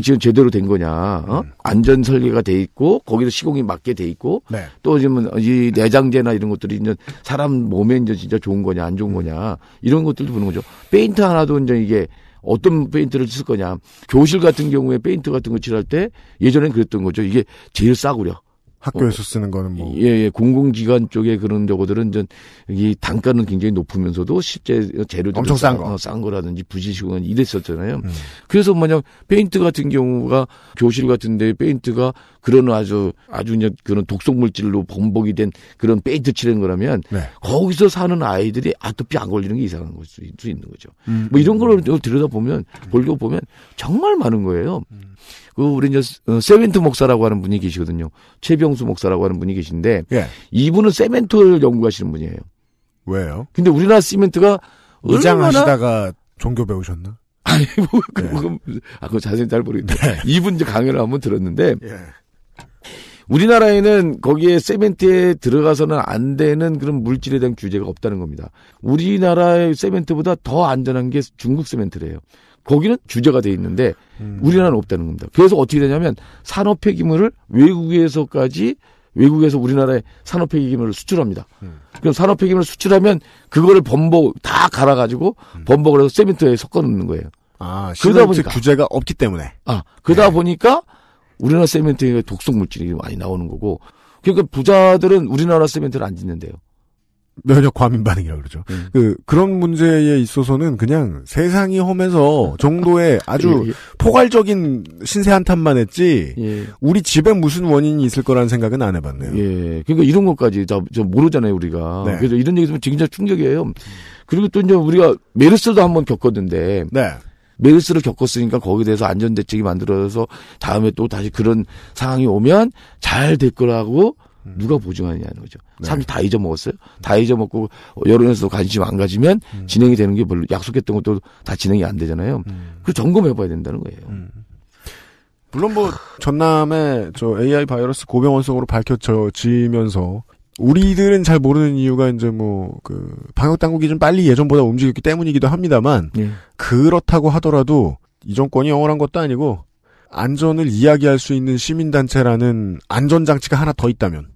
Speaker 7: 지금 제대로 된 거냐, 안전 설계가 돼 있고, 거기서 시공이 맞게 돼 있고,
Speaker 2: 네.
Speaker 7: 또 지금 이 내장재나 이런 것들이 이제 사람 몸에 이제 진짜 좋은 거냐, 안 좋은 거냐, 이런 것들도 보는 거죠. 페인트 하나도 이제 이게 어떤 페인트를 쓸 거냐. 교실 같은 경우에 페인트 같은 거 칠할 때 예전엔 그랬던 거죠. 이게 제일 싸구려.
Speaker 2: 학교에서 쓰는 거는 뭐.
Speaker 7: 예, 공공기관 쪽에 그런 저거들은 이 단가는 굉장히 높으면서도 실제 재료들이
Speaker 2: 엄청 싼 거.
Speaker 7: 싼 거라든지 부지시공은 이랬었잖아요. 그래서 만약 페인트 같은 경우가 교실 같은 데 페인트가 그런 아주 이제 그런 독성 물질로 범벅이 된 그런 페인트 칠한 거라면
Speaker 2: 네.
Speaker 7: 거기서 사는 아이들이 아토피 안 걸리는 게 이상한 걸 수 있는 거죠. 뭐 이런 걸 들여다보면 볼고 보면 정말 많은 거예요. 우리 이제 세멘트 목사라고 하는 분이 계시거든요. 최병수 목사라고 하는 분이 계신데
Speaker 2: 예.
Speaker 7: 이분은 세멘트를 연구하시는 분이에요.
Speaker 2: 왜요?
Speaker 7: 근데 우리나라 시멘트가
Speaker 2: 이장하시다가 종교 배우셨나?
Speaker 7: 아니 그거 자세히 잘 모르겠는데 이분 이제 강연을 한번 들었는데 우리나라에는 거기에 세멘트에 들어가서는 안 되는 그런 물질에 대한 규제가 없다는 겁니다. 우리나라의 세멘트보다 더 안전한 게 중국 세멘트래요. 거기는 규제가 돼 있는데 우리나라는 없다는 겁니다. 그래서 어떻게 되냐면 산업 폐기물을 외국에서 우리나라에 산업 폐기물을 수출합니다. 그럼 산업 폐기물을 수출하면 그거를 범벅 다 갈아가지고 범벅을 해서 세멘트에 섞어 넣는 거예요.
Speaker 2: 그러다 보니까 규제가 없기 때문에.
Speaker 7: 그러다 보니까 우리나라 세멘트에 독성 물질이 많이 나오는 거고. 그러니까 부자들은 우리나라 세멘트를 안 짓는데요.
Speaker 2: 면역 과민 반응이라고 그러죠. 그런 문제에 있어서는 그냥 세상이 험해서 정도의 아주 포괄적인 신세 한탄만 했지, 우리 집에 무슨 원인이 있을 거라는 생각은 안 해봤네요.
Speaker 7: 예. 그러니까 이런 것까지 저 모르잖아요, 우리가.
Speaker 2: 네.
Speaker 7: 그래서 이런 얘기 들으면 진짜 충격이에요. 그리고 또 이제 우리가 메르스도 한번 겪었는데,
Speaker 2: 네.
Speaker 7: 메르스를 겪었으니까 거기에 대해서 안전대책이 만들어져서 다음에 또 다시 그런 상황이 오면 잘 될 거라고 누가 보증하느냐는 거죠. 사람들이 다 잊어먹었어요. 다 잊어먹고 여론에서도 관심 안 가지면 진행이 되는 게 별로 약속했던 것도 다 진행이 안 되잖아요. 그 점검해봐야 된다는 거예요.
Speaker 2: 물론 뭐 전남에 저 AI 바이러스 고병원성으로 밝혀지면서 우리들은 잘 모르는 이유가 이제 뭐 그 방역 당국이 좀 빨리 예전보다 움직였기 때문이기도 합니다만 그렇다고 하더라도 이 정권이 영원한 것도 아니고. 안전을 이야기할 수 있는 시민단체라는 안전장치가 하나 더 있다면,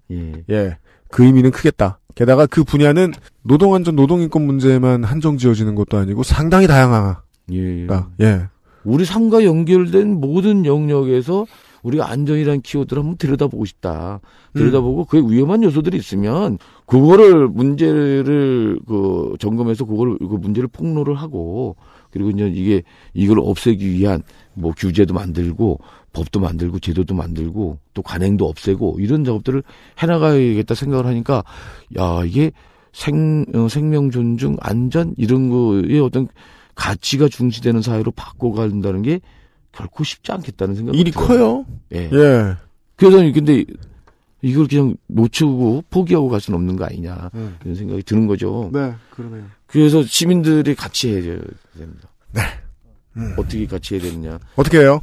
Speaker 2: 그 의미는 크겠다. 게다가 그 분야는 노동안전, 노동인권 문제에만 한정 지어지는 것도 아니고 상당히 다양하다.
Speaker 7: 우리 삶과 연결된 모든 영역에서 우리가 안전이라는 키워드를 한번 들여다보고 싶다. 들여다보고 그에 위험한 요소들이 있으면 그거를 문제를 점검해서 그 문제를 폭로를 하고 그리고 이제 이걸 없애기 위한 뭐 규제도 만들고 법도 만들고 제도도 만들고 또 관행도 없애고 이런 작업들을 해나가야겠다 생각을 하니까 이게 생명 존중 안전 이런 거에 어떤 가치가 중시되는 사회로 바꿔간다는 게 결코 쉽지 않겠다는 생각이
Speaker 2: 일이 커요.
Speaker 7: 그래서 근데 이걸 그냥 놓치고 포기하고 갈 수는 없는 거 아니냐 이런 생각이 드는 거죠.
Speaker 2: 네, 그러네요.
Speaker 7: 그래서 시민들이 같이 해야 됩니다.
Speaker 2: 네.
Speaker 7: 어떻게 같이 해야 되느냐.
Speaker 2: 어떻게 해요?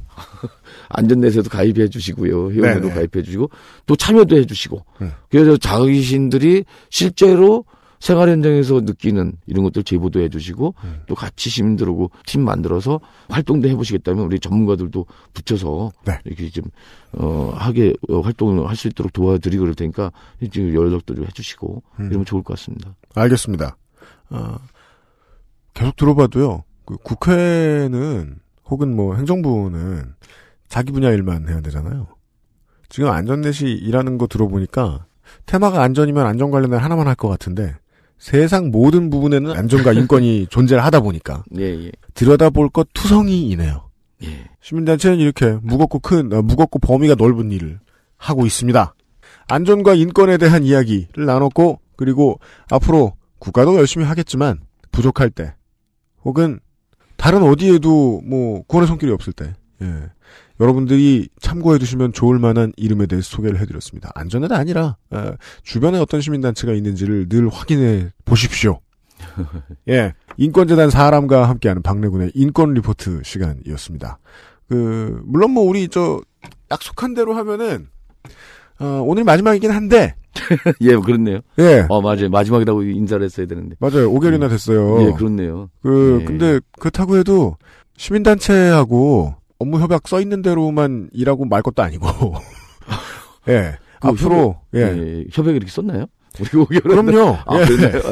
Speaker 7: 안전내세도 가입해 주시고요. 회원회도 가입해 주시고 또 참여도 해 주시고. 그래서 자신들이 실제로 생활 현장에서 느끼는 이런 것들 제보도 해 주시고 또 같이 시민들하고 팀 만들어서 활동도 해 보시겠다면 우리 전문가들도 붙여서 이렇게 좀 활동을 할 수 있도록 도와드리고 그럴 테니까 지금 연락도 좀 해 주시고 이러면 좋을 것 같습니다.
Speaker 2: 알겠습니다. 계속 들어봐도요. 국회는 혹은 뭐 행정부는 자기 분야 일만 해야 되잖아요. 지금 안전넷이 일하는 거 들어보니까 테마가 안전이면 안전 관련된 하나만 할 것 같은데 세상 모든 부분에는 안전과 인권이 존재를 하다 보니까 들여다볼 것 투성이이네요. 시민단체는 이렇게 무겁고 범위가 넓은 일을 하고 있습니다. 안전과 인권에 대한 이야기를 나눴고 그리고 앞으로 국가도 열심히 하겠지만 부족할 때 혹은 다른 어디에도 뭐 구원의 손길이 없을 때 여러분들이 참고해 두시면 좋을 만한 이름에 대해서 소개를 해드렸습니다. 안전은 아니라 주변에 어떤 시민단체가 있는지를 늘 확인해 보십시오. 인권재단 사람과 함께하는 박래군의 인권 리포트 시간이었습니다. 물론 뭐 우리 약속한 대로 하면은 오늘 마지막이긴 한데
Speaker 7: 그렇네요. 맞아요. 마지막이라고 인사를 했어야 되는데.
Speaker 2: 맞아요. 5개월이나 됐어요.
Speaker 7: 그렇네요.
Speaker 2: 근데 그렇다고 해도 시민단체하고 업무 협약 써 있는 대로만 일하고 말 것도 아니고. 예. 앞으로,
Speaker 7: 협약이 이렇게 썼나요?
Speaker 2: 그럼요.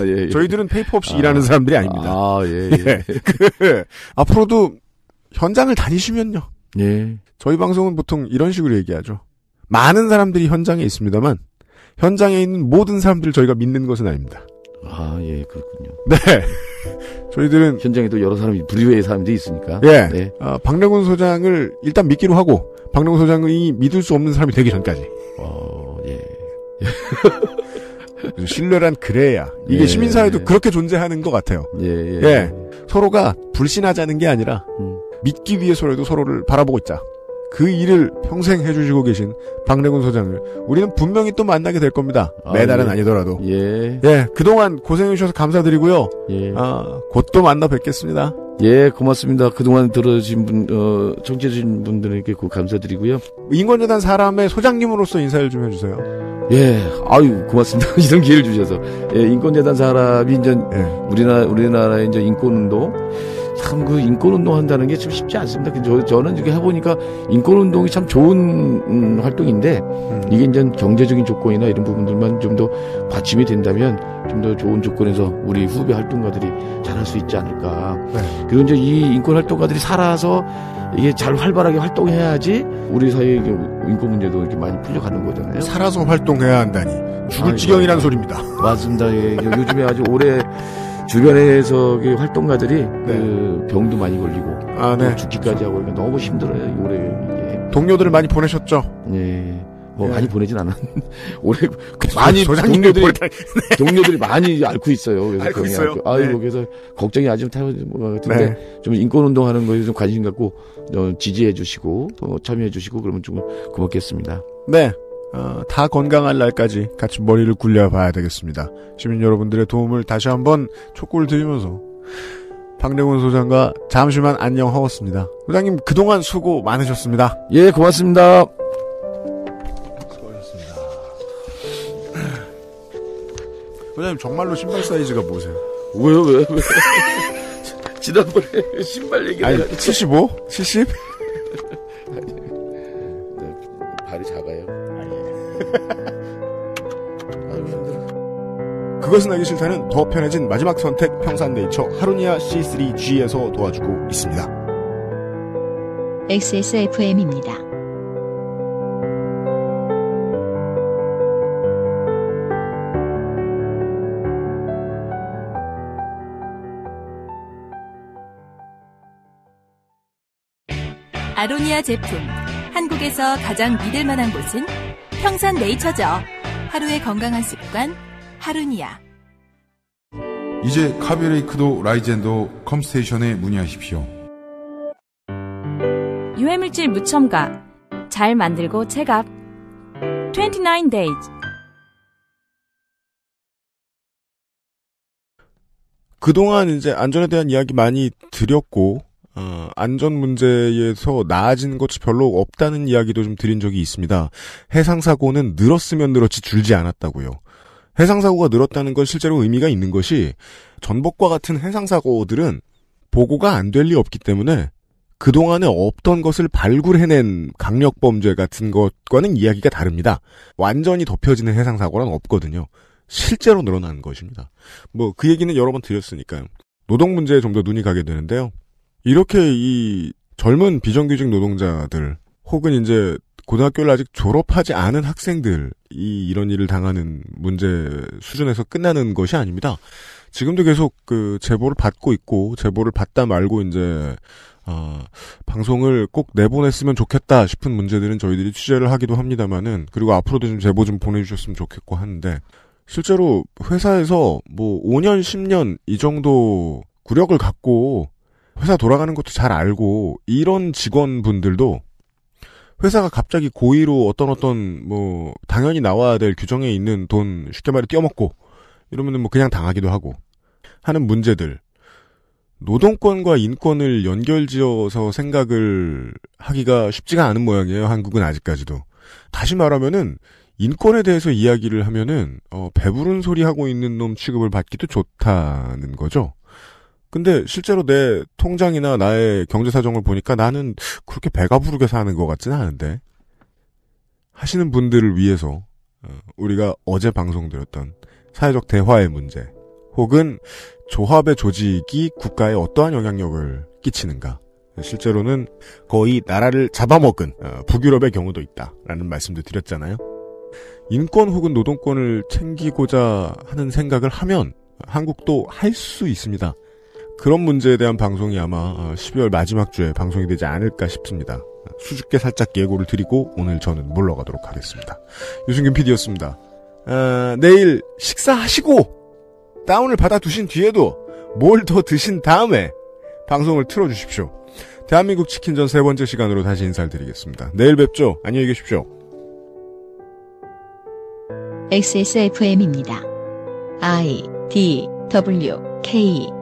Speaker 7: 예.
Speaker 2: 저희들은 페이퍼 없이 일하는 사람들이 아닙니다.
Speaker 7: 예.
Speaker 2: 앞으로도 현장을 다니시면요.
Speaker 7: 예.
Speaker 2: 저희 방송은 보통 이런 식으로 얘기하죠. 많은 사람들이 현장에 있습니다만, 현장에 있는 모든 사람들을 저희가 믿는 것은 아닙니다.
Speaker 7: 예, 그렇군요.
Speaker 2: 네. 저희들은
Speaker 7: 현장에도 여러 사람이 부류의 사람들이 있으니까.
Speaker 2: 예. 네. 박래군 소장을 일단 믿기로 하고 박래군 소장이 믿을 수 없는 사람이 되기 전까지.
Speaker 7: 예.
Speaker 2: 신뢰란 그래야 이게 시민사회도 그렇게 존재하는 것 같아요. 예. 서로가 불신하자는 게 아니라 믿기 위해서라도 서로를 바라보고 있자. 그 일을 평생 해주시고 계신 박래군 소장을 우리는 분명히 또 만나게 될 겁니다. 매달은 아니더라도.
Speaker 7: 예.
Speaker 2: 그동안 고생해주셔서 감사드리고요. 곧 또 만나 뵙겠습니다.
Speaker 7: 예, 고맙습니다. 그동안 들어주신 청취해주신 분들에게 감사드리고요.
Speaker 2: 인권재단 사람의 소장님으로서 인사를 좀 해주세요.
Speaker 7: 예, 고맙습니다. 이런 기회를 주셔서. 예, 인권재단 사람이 이제 우리나라의 이제 인권운동, 참 그 인권운동 한다는 게 참 쉽지 않습니다. 저는 이렇게 해보니까 인권운동이 참 좋은 활동인데 이게 이제 경제적인 조건이나 이런 부분들만 좀 더 받침이 된다면 좀 더 좋은 조건에서 우리 후배 활동가들이 잘할 수 있지 않을까. 그리고 이제 이 인권 활동가들이 살아서 이게 잘 활발하게 활동해야지 우리 사회의 인권 문제도 이렇게 많이 풀려가는 거잖아요.
Speaker 2: 살아서 활동해야 한다니 죽을 지경이란 소리입니다.
Speaker 7: 맞습니다. 예, 요즘에 아주 오래 주변에서 활동가들이 그 병도 많이 걸리고 죽기까지 하고 그러니까 너무 힘들어요. 올해 이게.
Speaker 2: 동료들을 많이 보내셨죠?
Speaker 7: 예. 많이 보내진 않았는데 올해
Speaker 2: 많이
Speaker 7: 동료들이 많이 앓고 있어요. 그래서
Speaker 2: 앓고 있어요.
Speaker 7: 그래서 걱정이 아주 타는 것 같은데 좀 인권 운동하는 거에 좀 관심 갖고 지지해주시고 참여해주시고 그러면 좀 고맙겠습니다.
Speaker 2: 네. 다 건강할 날까지 같이 머리를 굴려봐야 되겠습니다. 시민 여러분들의 도움을 다시 한번 촉구를 드리면서 박래군 소장과 잠시만 안녕하겠습니다. 소장님 그동안 수고 많으셨습니다.
Speaker 7: 예, 고맙습니다.
Speaker 2: 수고하셨습니다. 소장님 정말로 신발 사이즈가 뭐세요?
Speaker 7: 왜? 지난번에 신발 얘기를
Speaker 2: 아니 75? 70?
Speaker 7: 발이 작아요.
Speaker 2: 그것은 알기 싫다는 더 편해진 마지막 선택 평산네이처 하루니아 C3G에서 도와주고 있습니다.
Speaker 1: XSFM입니다.
Speaker 4: 아로니아 제품, 한국에서 가장 믿을 만한 곳은 평산네이처죠. 하루의 건강한 습관, 하루니아.
Speaker 8: 이제 카비레이크도 라이젠도 컴스테이션에 문의하십시오.
Speaker 5: 유해물질 무첨가, 잘 만들고 체갑. 29 days.
Speaker 2: 그동안 이제 안전에 대한 이야기 많이 드렸고, 안전 문제에서 나아진 것이 별로 없다는 이야기도 좀 드린 적이 있습니다. 해상사고는 늘었으면 늘었지 줄지 않았다고요. 해상사고가 늘었다는 건 실제로 의미가 있는 것이 전복과 같은 해상사고들은 보고가 안 될 리 없기 때문에 그동안에 없던 것을 발굴해낸 강력범죄 같은 것과는 이야기가 다릅니다. 완전히 덮여지는 해상사고란 없거든요. 실제로 늘어나는 것입니다. 그 얘기는 여러 번 드렸으니까요. 노동 문제에 좀 더 눈이 가게 되는데요. 이렇게 이 젊은 비정규직 노동자들 혹은 이제 고등학교를 아직 졸업하지 않은 학생들이 이런 일을 당하는 문제 수준에서 끝나는 것이 아닙니다. 지금도 계속 그 제보를 받고 있고 제보를 받다 말고 이제 방송을 꼭 내보냈으면 좋겠다 싶은 문제들은 저희들이 취재를 하기도 합니다만은 그리고 앞으로도 좀 제보 좀 보내주셨으면 좋겠고 하는데 실제로 회사에서 5년 10년 이 정도 구력을 갖고 회사 돌아가는 것도 잘 알고 이런 직원분들도 회사가 갑자기 고의로 어떤 당연히 나와야 될 규정에 있는 돈 쉽게 말해 떼어먹고 이러면은 그냥 당하기도 하고 하는 문제들. 노동권과 인권을 연결지어서 생각을 하기가 쉽지가 않은 모양이에요. 한국은 아직까지도. 다시 말하면은 인권에 대해서 이야기를 하면은 배부른 소리 하고 있는 놈 취급을 받기도 좋다는 거죠. 근데 실제로 내 통장이나 나의 경제 사정을 보니까 나는 그렇게 배가 부르게 사는 것 같지는 않은데 하시는 분들을 위해서 우리가 어제 방송드렸던 사회적 대화의 문제 혹은 조합의 조직이 국가에 어떠한 영향력을 끼치는가 실제로는 거의 나라를 잡아먹은 북유럽의 경우도 있다라는 말씀도 드렸잖아요. 인권 혹은 노동권을 챙기고자 하는 생각을 하면 한국도 할 수 있습니다. 그런 문제에 대한 방송이 아마 12월 마지막 주에 방송이 되지 않을까 싶습니다. 수줍게 살짝 예고를 드리고 오늘 저는 물러가도록 하겠습니다. 유승균 PD였습니다. 내일 식사하시고 다운을 받아두신 뒤에도 뭘 더 드신 다음에 방송을 틀어주십시오. 대한민국 치킨전 3번째 시간으로 다시 인사를 드리겠습니다. 내일 뵙죠. 안녕히 계십시오.
Speaker 1: XSFM입니다. I, D, W, K